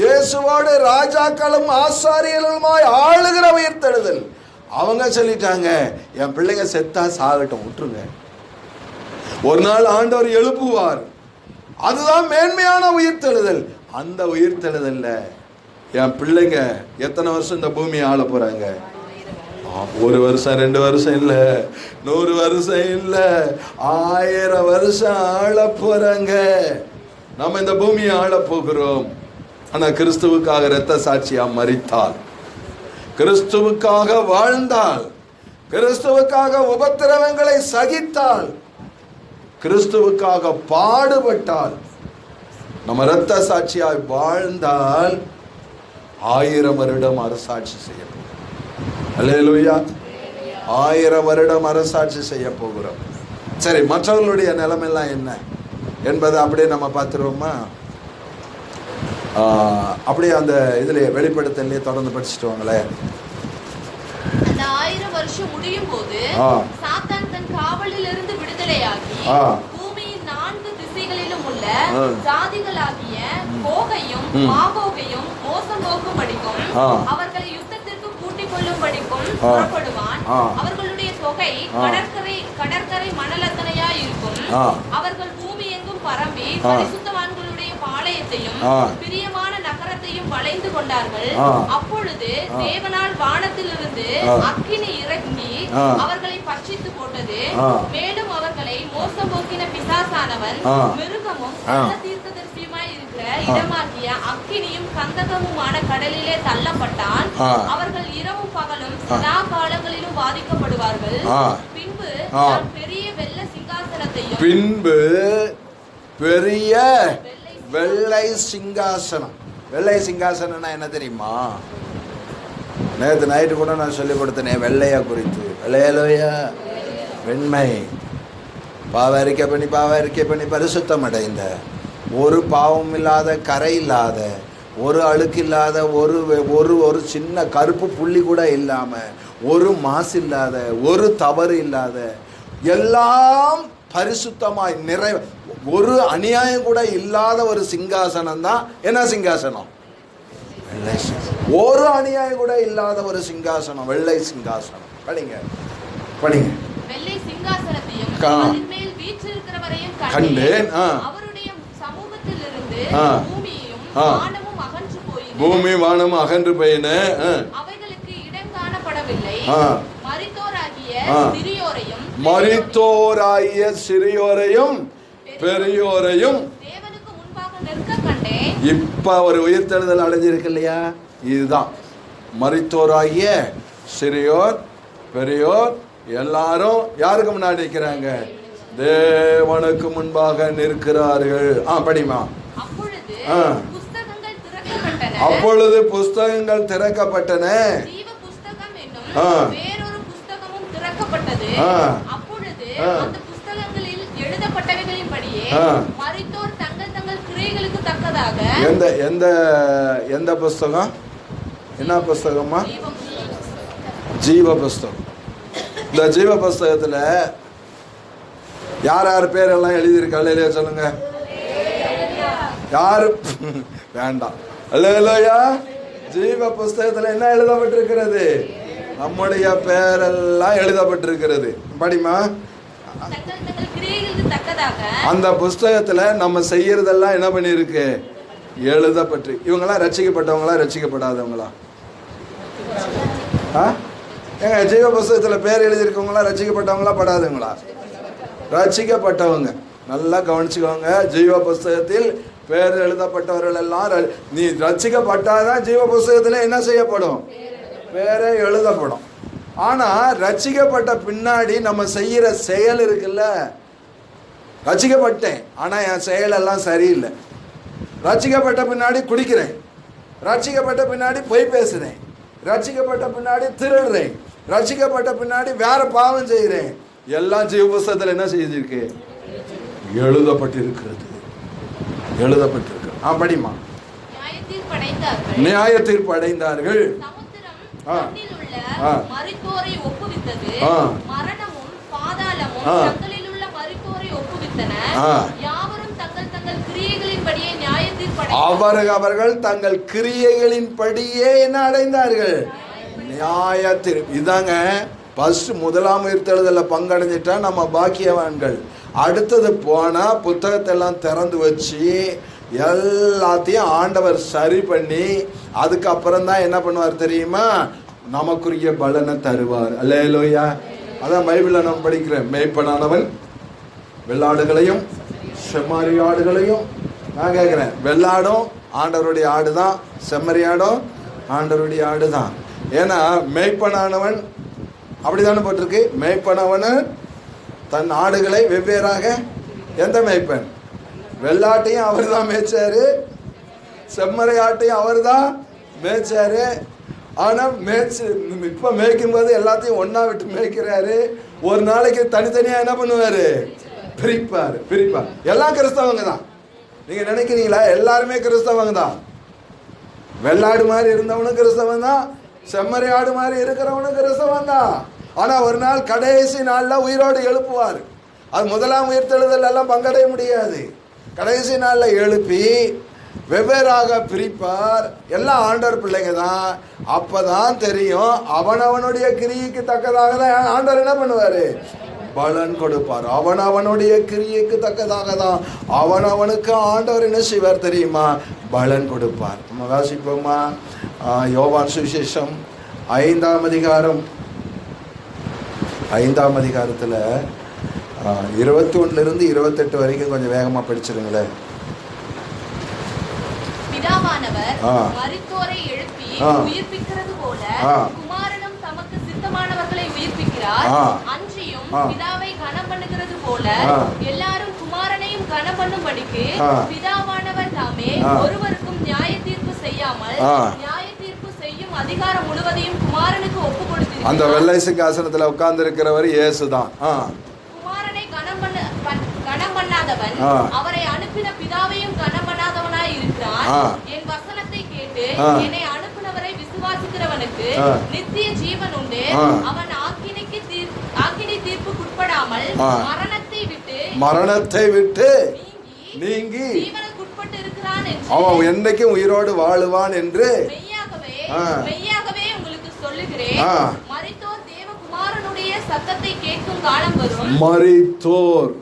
இயேசுவோடு ராஜாக்களும் ஆசாரியர்களுமாய் ஆளுகிற உயிர்த்தெழுதல். அவங்க சொல்லிட்டாங்க, என் பிள்ளைங்க செத்தா சாகட்டும், விட்டுருங்க, ஒரு நாள் ஆண்டவர் எழுப்புவார். அதுதான் மேன்மையான உயிர்த்தெழுதல். அந்த உயிர்த்தெழுதல்ல என் பிள்ளைங்க எத்தனை வருஷம் இந்த பூமியை ஆள போறாங்க? 1 வருஷம் 2 வருஷம் இல்ல, 100 வருஷம் இல்ல, 1000 வருஷம் ஆள போறாங்க. நம்ம இந்த பூமியை ஆள போகிறோம். ஆனா கிறிஸ்துவுக்காக இரத்த சாட்சியா மரித்தால், கிறிஸ்துவுக்காக வாழ்ந்தால், கிறிஸ்துவுக்காக உபத்திரவங்களை சகித்தால், கிறிஸ்துவுக்காக பாடுபட்டால், நம்ம இரத்த சாட்சியாய் வாழ்ந்தால் 1000 வருடம் அரசாட்சி செய்ய போகிறோம். அல்லேலூயா. 1000 வருடம் அரசாட்சி செய்ய போகிறோம். சரி, மற்றவர்களுடைய நிலைமையெல்லாம் என்ன என்பதை அப்படியே நம்ம பார்த்துருவோமா? அப்படியே அந்த இதுல வெளிப்படுத்தலே தொடர்ந்து படிச்சுட்டு வாங்களே. அந்த 1000 வருஷம் முடியும் போது சாத்தான் தன் காவலிலிருந்து விடுதலையாகி பூமியின் 4 திசைகளிலும் உள்ள ஜாதிகளாகிய கோகையும் மாகோகையும் மோசம் போக்கும் படிக்கும் அவர்களை யுத்தத்திற்கு கூட்டிக் கொள்ளும் படிக்கும் புறப்படுவான். அவர்களுடைய தொகை கடற்கரை மணலத்தனையா இருக்கும். அவர்கள் பூமி எங்கும் பரம்பி பரிசுத்தவான்களுடைய பாளையத்தையும் பிரியமான நகரத்தையும் வளைந்து கொண்டார்கள். அப்பொழுது தேவனால் வானத்திலிருந்து அக்கினி இறங்கி அவர்களை பட்சித்து போட்டது. மேலும் அவர்களை மோசம் போக்கின பிசாசானவன் மிருகமும் தீர்க்கதரிசியுமாய் இருக்கிற இடமாகிய அக்கினியும் கந்தகமுமான கடலிலே தள்ளப்பட்டான். அவர்கள் இரவும் பகலும் சதா காலங்களிலும் பாதிக்கப்படுவார்கள். பின்பு பெரிய வெள்ளை சிங்காசனத்தையும் பெரிய வெள்ளை சிங்காசனம். வெள்ளை சிங்காசனம்னா என்ன தெரியுமா? நேற்று நைட்டு கூட நான் சொல்லிக் கொடுத்தேனே வெள்ளையா குறித்து. வெள்ளையலோயா, வெண்மை. பாவரிக்கை பண்ணி பரிசுத்தம் அடைந்த, ஒரு பாவம் இல்லாத, கரை இல்லாத, ஒரு அழுக்கு இல்லாத, ஒரு சின்ன கருப்பு புள்ளி கூட இல்லாம, ஒரு மாசு இல்லாத, ஒரு தவறு இல்லாத, எல்லாம் பரிசுத்தமாய் ஒரு அநியாயம் கூட இல்லாத ஒரு சிங்காசனம் தான். என்ன சிங்காசனம்? வெள்ளை சிங்காசனம். ஒரு அநியாயம் கூட இல்லாத ஒரு சிங்காசனம், வெள்ளை சிங்காசனம். படிங்க. வெள்ளை சிங்காசனத்தையும் அதன் மேல் வீற்றிருக்கிறவரையும் கண்டேன். அவருடைய சமூகத்திலிருந்து பூமி வானமும் அகன்று போயின. அவைகளுக்கு இடம் காணப்படவில்லை. மரித்தோராகிய சிறியோரையும் பெரியோரையும் தேவனுக்கு முன்பாக நிற்க கண்டேன். இப்ப ஒரு உயிர்த்தெழுதல் அடைஞ்சிருக்கு இல்லையா? இதுதான் மரித்தோராகிய சிறியோர் பெரியோர் எல்லாரும் யாருக்கு முன்னாடி நிற்கிறாங்க? தேவனுக்கு முன்பாக நிற்கிறார்கள். படிமா. அப்பொழுது புஸ்தகங்கள் திறக்கப்பட்டன. வேறொரு புஸ்தகமும் திறக்கப்பட்டது. அப்பொழுது அந்த புஸ்தகங்களில் எழுதப்பட்டவைகளின்படியே மரித்தோர் தங்கள் கிரியைகளுக்கு தக்கதாக. எந்த புஸ்தகம்? என்ன புஸ்தகமா? ஜீவ புஸ்தகம். இந்த ஜீவ புஸ்தகத்துல யார் பேரெல்லாம் எழுதியிருக்கா? இல்லையா சொல்லுங்க. யாரு வேண்டாம். அல்லேலூயா. ஜீவ புஸ்தகத்துல என்ன எழுதப்பட்டிருக்கிறது? நம்முடைய பேரெல்லாம் எழுதப்பட்டிருக்கிறது. படிமா. அந்த புஸ்தகத்துல நம்ம செய்யறதெல்லாம் என்ன பண்ணிருக்கு? எழுதப்பட்டு. இவங்கெல்லாம் ரட்சிக்கப்பட்டவங்களா ரட்சிக்கப்படாதவங்களா? ஏங்க, ஜீவ புஸ்தகத்துல பேர் எழுதியிருக்கவங்களா ரட்சிக்கப்பட்டவங்களா படாதவங்களா? ரட்சிக்கப்பட்டவங்க. நல்லா கவனிச்சுக்கோங்க. ஜீவ புஸ்தகத்தில் பேர் எழுதப்பட்டவர்கள் எல்லாம் நீ ரட்சிக்கப்பட்டாதான் ஜீவ புஸ்தகத்துல என்ன செய்யப்படும்? பேரே எழுதப்படும். ஆனா ரட்சிக்கப்பட்ட பின்னாடி நம்ம செய்யற செயல் இருக்குல்ல, ரட்சிக்கப்பட்டேன், ஆனால் என் செயலெல்லாம் சரியில்லை. ரட்சிக்கப்பட்ட பின்னாடி குடிக்கிறேன், ரட்சிக்கப்பட்ட பின்னாடி பொய் பேசுகிறேன், ரட்சிக்கப்பட்ட பின்னாடி திருடுறேன், ரட்சிக்கப்பட்ட பின்னாடி வேற பாவம் செய்கிறேன். எல்லாம் ஜீவ புஸ்தகத்தில் என்ன செய்திருக்கு? எழுதப்பட்டிருக்கிறது. எழுதப்பட்டிருக்கு. படிமா. நியாய தீர்ப்பு அடைந்தார்கள். மரித்தோரை ஒப்புவித்தது, மரணமும் பாதாளமும் தங்களில் உள்ள மரித்தோரை ஒப்புவித்தன. யாவரும் தங்கள் தங்கள் கிரியைகளின்படியே நியாய தீர்ப்பு அவர்கள் தங்கள் கிரியைகளின்படியே என்ன அடைந்தார்கள்? நியாய தீர்ப்பு. இதாங்க ஃபர்ஸ்ட் முதலாம் உயிர்த்தெழுதலில் பங்கடைஞ்சிட்டா நம்ம பாக்கியவான்கள். அடுத்தது போனால் புத்தகத்தை எல்லாம் திறந்து வச்சு எல்லாத்தையும் ஆண்டவர் சரி பண்ணி அதுக்கப்புறம் தான் என்ன பண்ணுவார் தெரியுமா? நமக்குரிய பலனை தருவார். அல்லேலூயா. அதான் பைபிளில் நம்ம படிக்கிறேன், மேய்ப்பனானவன் வெள்ளாடுகளையும் செம்மறி ஆடுகளையும். நான் கேட்குறேன், வெள்ளாடும் ஆண்டவருடைய ஆடு தான், செம்மறி ஆடும் ஆண்டவருடைய ஆடு தான். ஏன்னா மேய்ப்பனானவன் அப்படித்தானே போட்டிருக்கு. மேய்ப்பனவன் தன் ஆடுகளை வெவ்வேறாக, எந்த மேய்ப்பன்? வெள்ளாட்டையும் அவர் தான் மேய்ச்சாரு, செம்மறை ஆட்டையும் அவர் தான் மேய்ச்சாரு. ஆனால் இப்போ மேய்க்கும் போது எல்லாத்தையும் ஒன்றா விட்டு மேய்க்கிறாரு. ஒரு நாளைக்கு தனித்தனியாக என்ன பண்ணுவார்? பிரிப்பார். எல்லாம் கிறிஸ்தவங்க தான். நீங்கள் நினைக்கிறீங்களா? எல்லாருமே கிறிஸ்தவங்க தான். வெள்ளாடு மாதிரி இருந்தவனும் கிறிஸ்தவன் தான், செம்மறி ஆடு மாதிரி இருக்கிறவனும் கிறிஸ்தவன் தான். ஆனால் ஒரு நாள் கடைசி நாளில் உயிரோடு எழுப்புவார். அது முதலாம் உயிர்த்தெழுதல் எல்லாம் பங்கடைய முடியாது. கடைசி நாளில் எழுப்பி வெவ்வேறாக பிரிப்பார். எல்லாம் ஆண்டவர் பிள்ளைங்க தான். அப்போ தான் தெரியும் அவனவனுடைய கிரியைக்கு தக்கதாக தான் ஆண்டவர் என்ன பண்ணுவார்? பலன் கொடுப்பார். அவனவனுடைய கிரியைக்கு தக்கதாக தான் அவனவனுக்கு ஆண்டவர் என்ன செய்வார் தெரியுமா? பலன் கொடுப்பார். நம்ம வாசிப்போமா? யோவான் சுவிசேஷம் 5ஆம் அதிகாரம் 5ஆம் அதிகாரத்தில் 21 28 வரைக்கும் கொஞ்சம் வேகமாக படிச்சிருங்களேன். பிதாவானவர் மரித்தோரை எழுப்பி உயிர்ப்பிக்கிறது போல குமாரனும் தமக்கு சித்தமானவர்களை உயிர்ப்பிக்கிறார். அன்றியும் பிதாவை கனம் பண்ணுகிறது போல எல்லாரும் குமாரனையும் கனம் பண்ணும்படிக்கு பிதாவானவர் தாமே ஒருவருக்கும் நியாய தீர்ப்பு செய்யாமல் நியாய தீர்ப்பு செய்யும் அதிகாரம் முழுவதையும் குமாரனுக்கு ஒப்பு கொடுத்திருக்கிறார். அந்த வெள்ளை சிங்காசனத்தில் உட்கார்ந்து இருக்கிறவர் இயேசுதான். குமாரனை கனம் பண்ணாதவன் அவரை அனுப்பின பிதாவையும் கனம் பண்ணாதவனாய் இருக்கிறான். என் வசனத்தை கேட்டு என்னை அனுப்பினவரை விசுவாசிக்கிறவனுக்கு நித்திய ஜீவன் உண்டு. அவன் ஆக்கினை தீர்ப்புக்குட்படாமல் மரணத்தை விட்டு நீங்கி ஜீவனுக்குட்பட்டு இருக்கிறான் என்று அவன் என்றைக்கும் உயிரோடு வாழுவான் என்று மெய்யாகவே உங்களுக்கு சொல்லுகிறேன். மரித்தோர் தேவகுமாரனுடைய சத்தத்தை கேட்கும் காலம் வரும். மரித்தோர்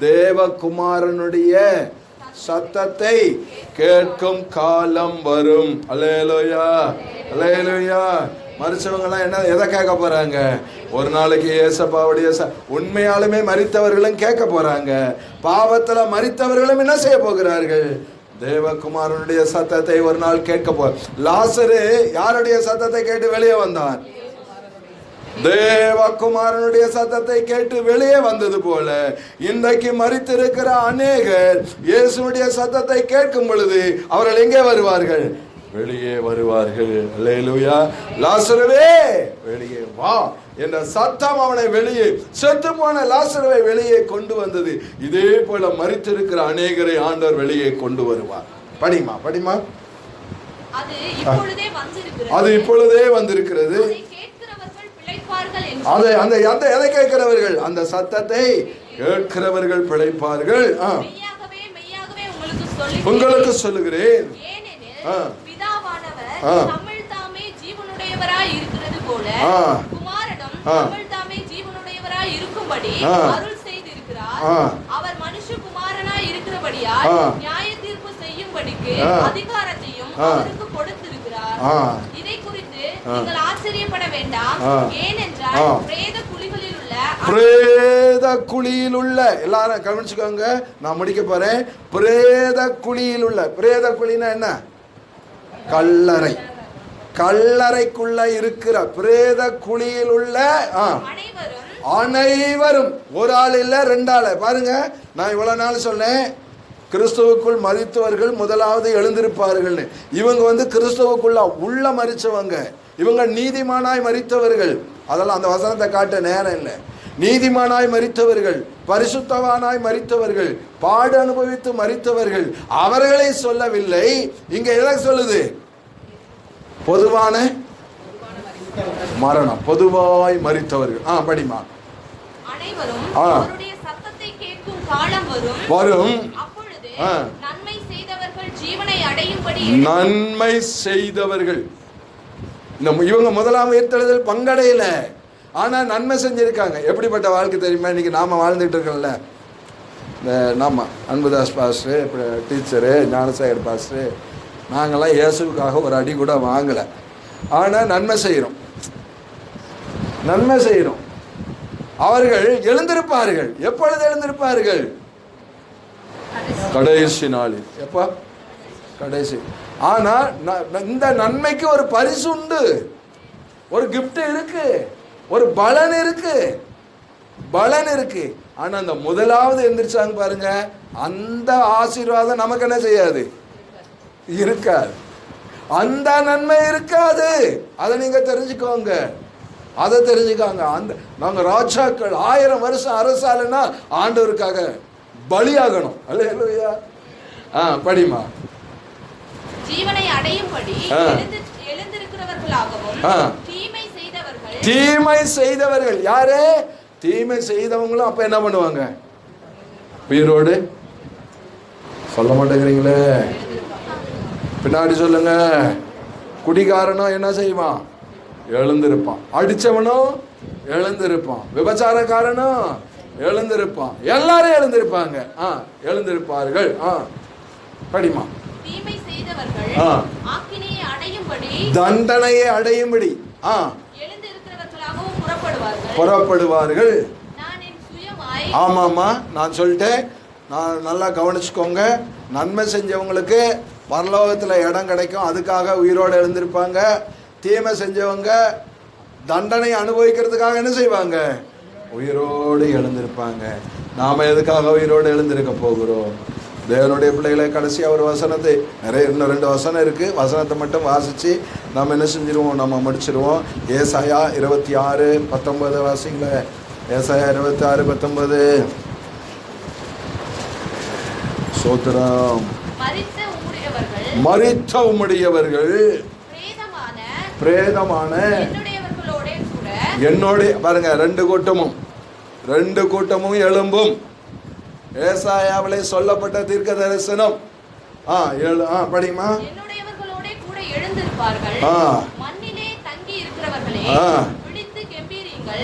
தேவகுமாரனுடைய சத்தத்தை கேட்கும் காலம் வரும். அல்லேலூயா, அல்லேலூயா. மரிச்சவங்கெல்லாம் என்ன எதை கேட்க போறாங்க? ஒரு நாளைக்கு ஏசப்பாவுடைய உண்மையாலுமே மரித்தவர்களும் கேட்க போறாங்க. பாவத்துல மரித்தவர்களும் என்ன செய்ய போகிறார்கள்? தேவகுமாரனுடைய சத்தத்தை ஒரு நாள் கேட்க போ. லாசரு யாருடைய சத்தத்தை கேட்டு வெளியே வந்தார்? தேவகுமாரனுடைய சத்தத்தை கேட்டு வெளியே வந்தது போல இன்றைக்கு மரித்திருக்கிற அநேகர் இயேசுடைய சத்தத்தை கேட்கும் பொழுது அவர்கள் எங்கே வருவார்கள்? வெளியே வருவார்கள். அல்லேலூயா. லாசருவே வெளியே வா என்ற சத்தம் அவனை வெளியே, செத்து போன லாசருவை வெளியே கொண்டு வந்தது. இதே போல மரித்திருக்கிற அநேகரை ஆண்டவர் வெளியே கொண்டு வருவார். படிமா. அது இப்பொழுதே வந்திருக்கிறது. எதை கேட்கிறவர்கள்? அந்த சத்தத்தை கேட்கிறவர்கள் பிழைப்பார்கள். உங்களுக்கு சொல்லுகிறேன், அவர் மனுஷகுமாரனாய் இருக்கிறபடியால் நியாய தீர்ப்பு செய்யும்படிக்கு அதிகாரத்தையும் அவருக்கு கொடுத்திருக்கிறார். இதை குறித்து நீங்கள் ஆச்சரியப்பட வேண்டாம். ஏனென்றால் பிரேத குழியில் உள்ள எல்லாரும் கவனிச்சுக்கோங்க, நான் முடிக்க போறேன். பிரேத குழியில் உள்ள, பிரேத குழினா என்ன? கல்லறை. கல்லறைக்குள்ள இருக்கிற பிரேத குழியில் உள்ள அனைவரும், ஒரு ஆள் இல்ல ரெண்டு ஆள். பாருங்க, நான் இவ்வளவு நாள் சொன்னேன் கிறிஸ்துவுக்குள் மரித்தவர்கள் முதலாவது எழுந்திருப்பார்கள்னு. இவங்க கிறிஸ்துவுக்குள்ள உள்ள மரிச்சவங்க, இவங்க நீதிமானாய் மரித்தவர்கள். அதெல்லாம் அந்த வசனத்தை காட்ட நேரம் இல்லை. நீதிமானாய் மரித்தவர்கள், பரிசுத்தவானாய் மரித்தவர்கள், பாடு அனுபவித்து மரித்தவர்கள், அவர்களை சொல்லவில்லை. இங்க எதை சொல்லுது? பொதுவான மரணம், பொதுவாய் மரித்தவர்கள். படிமா. அனைவரும் அவருடைய சத்தத்தை கேட்கும் காலம் வரும். அப்பொழுது நன்மை செய்தவர்கள் ஜீவனை அடையும்படி, நன்மை செய்தவர்கள் இவங்க முதலாம் உயிர்த்தெழுதல் பங்கடையில, ஆனா நன்மை செஞ்சிருக்காங்க. எப்படிப்பட்ட வாழ்க்கை தெரியுமா? இன்னைக்கு நாம வாழ்ந்துட்டு இருக்கோம்ல, இந்த நாம அன்புதாஸ் பாஸ்டர், டீச்சரு ஞானசாகர் பாஸ்டர், நாங்கள்லாம் இயேசுக்காக ஒரு அடி கூட வாங்கலை. ஆனால் நன்மை செய்கிறோம், நன்மை செய்கிறோம். அவர்கள் எழுந்திருப்பார்கள். எப்பொழுது எழுந்திருப்பார்கள்? கடைசி நாளில். எப்போ? கடைசி. ஆனால் இந்த நன்மைக்கு ஒரு பரிசு உண்டு, ஒரு கிஃப்ட் இருக்கு, ஒரு பலன் இருக்கு, பலன் இருக்கு. ஆனா அந்த முதலாவது எந்திரிச்சாங்க பாருங்க, அந்த ஆசீர்வாதம் நமக்கு என்ன செய்யாது? இருக்காது. அந்த நன்மை இருக்காது. அதை நீங்க தெரிஞ்சுக்கோங்க, அதை தெரிஞ்சுக்காங்க. அந்த நாங்க ராஜாக்கள் 1000 வருஷம் அரசாலனா ஆண்டவருக்காக பலியாகணும். அல்லேலூயா. படிமா. ஜீவனை அடையும்படி எழுந்திருக்கிறவர்களாகவும் தீமை செய்தவர்கள் யாரு? தீமை செய்தவங்களும் அப்ப என்ன பண்ணுவாங்க? உயிரோடு சொல்ல மாட்டேங்கிறீங்களே, பின்னாடி சொல்லுங்க. குடிகாரனும் என்ன செய்வான்? எழுந்திருப்பான். அடிச்சவனும் எழுந்திருப்பான். விபச்சாரக்காரனும் எழுந்திருப்பான். எல்லாரும் எழுந்திருப்பாங்க. எழுந்திருப்பார்கள். படிமா. தீமை செய்தவர்கள் ஆக்கினையை அடையும்படி, தண்டனையை அடையும்படி புறப்படுவார்கள். ஆமாமா, நான் சொல்லிட்டேன். நான் நல்லா கவனிச்சுக்கோங்க. நன்மை செஞ்சவங்களுக்கு பரலோகத்தில் இடம் கிடைக்கும், அதுக்காக உயிரோடு எழுந்திருப்பாங்க. தீமை செஞ்சவங்க தண்டனை அனுபவிக்கிறதுக்காக என்ன செய்வாங்க? உயிரோடு எழுந்திருப்பாங்க. நாம எதுக்காக உயிரோடு எழுந்திருக்க போகிறோம்? தேவனுடைய பிள்ளைகளை கடைசியாக ஒரு வசனத்தை, இன்னும் 2 வசனம் இருக்குது, வசனத்தை மட்டும் வாசித்து நம்ம என்ன செஞ்சிருவோம்? நம்ம முடிச்சிருவோம். ஏசாயா 26:19 வாசிங்கள. ஏசாயா 26:19. சோத்திரம். மரித்த உம்முடையவர்கள் பிரேதமான என்னோட பாருங்க, 2 கூட்டமும் எழும்பும். ஏசாயாவிலே சொல்லப்பட்ட தீர்க்க தரிசனம். படிமா.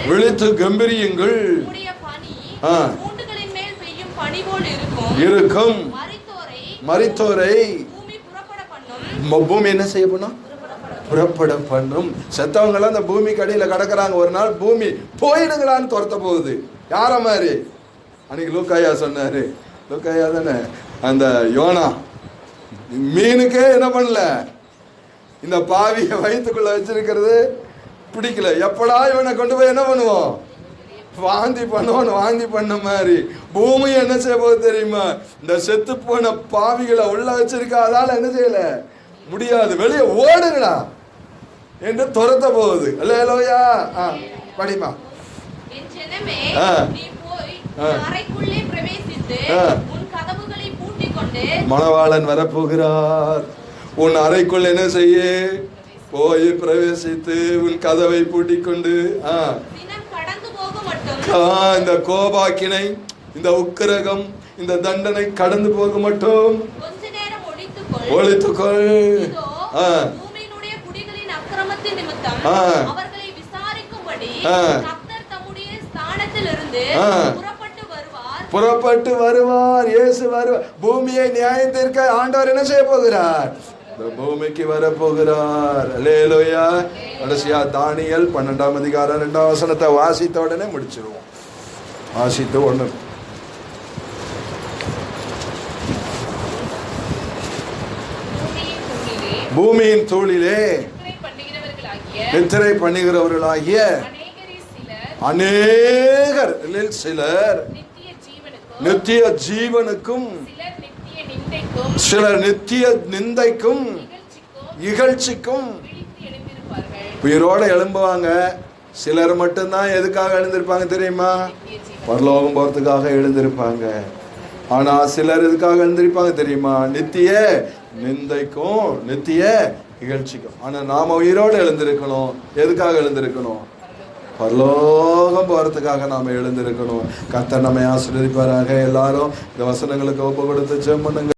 விழித்து கம்பீரியுங்கள், இருக்கும். மரித்தோரை பூமி என்ன செய்ய பண்ணும்? புறப்பட பண்ணும். செத்தவங்களாம் அந்த பூமிக்கு அடியில் கிடக்குறாங்க. ஒரு நாள் பூமி போயிடுங்களான்னு துரத்த போகுது. யார மாதிரி? அன்னைக்கு லூக்காயா சொன்னாரு. லூக்காயா தானே? அந்த யோனா மீனுக்கே என்ன பண்ணல, இந்த பாவியை வயிற்றுக்குள்ள வச்சிருக்கிறது பிடிக்கல. எப்படா இவனை கொண்டு போய் என்ன பண்ணுவோம்? வாந்தி பண்ணுவோம். வாந்தி பண்ண மாதிரி பூமி என்ன செய்ய போகுது தெரியுமா? இந்த செத்து போன பாவிகளை உள்ள வச்சிருக்கா, அதால என்ன செய்யல முடியாது, வெளியே ஓடுங்களா என்று துரத்த போகுது. அல்லேலூயா. படிமா. மணவாளன் வரப்போகிறார். உன் அறைக்குள் என்ன செய்ய? போய் பிரவேசித்து உன் கதவை பூட்டிக் கொண்டு இந்த கோபாக்கினை, இந்த உக்கிரகம், இந்த தண்டனை கடந்து போக மட்டும் ஒளித்துக்கொள். புறப்பட்டு வருவார். இயேசு வருவார். பூமியை நியாயம் தீர்க்க ஆண்டவர் என்ன செய்ய போகிறார்? இந்த பூமிக்கு வரப்போகிறார். அல்லேலூயா. கடைசியா தானியேல் 12ஆம் அதிகாரம் 2ஆம் வசனத்தை வாசித்த உடனே முடிச்சிருவோம். வாசித்து ஒண்ணு. பூமியின் தூளிலே நித்திரை பண்ணுகிறவர்களாகிய அநேகர் சிலர் நித்திய நித்திய ஜீவனுக்கும் ஜீவனுக்கும் சிலர் நித்திய நிந்தைக்கும் சிலர் நித்திய நிந்தைக்கும் இகழ்ச்சிக்கும் இகழ்ச்சிக்கும் விழித்து எழுந்திருப்பார்கள். உயிரோடு எழும்புவாங்க. சிலர் மட்டும்தான் எதுக்காக எழுந்திருப்பாங்க தெரியுமா? நித்திய ஜீவன். பரலோகம் போறதுக்காக எழுந்திருப்பாங்க. ஆனா சிலர் எதுக்காக எழுந்திருப்பாங்க தெரியுமா? நித்திய நிந்தைக்கும் நித்திய இகழ்ச்சிக்கும். ஆனா நாம உயிரோடு எழுந்திருக்கணும். எதுக்காக எழுந்திருக்கணும்? பரலோகம் போறதுக்காக நாம எழுந்திருக்கணும். கர்த்தர் நம்மை ஆசீர்வதிப்பாராக. எல்லாரும் இந்த வசனங்களுக்கு ஒப்பு கொடுத்து ஜெபம் பண்ணுங்க.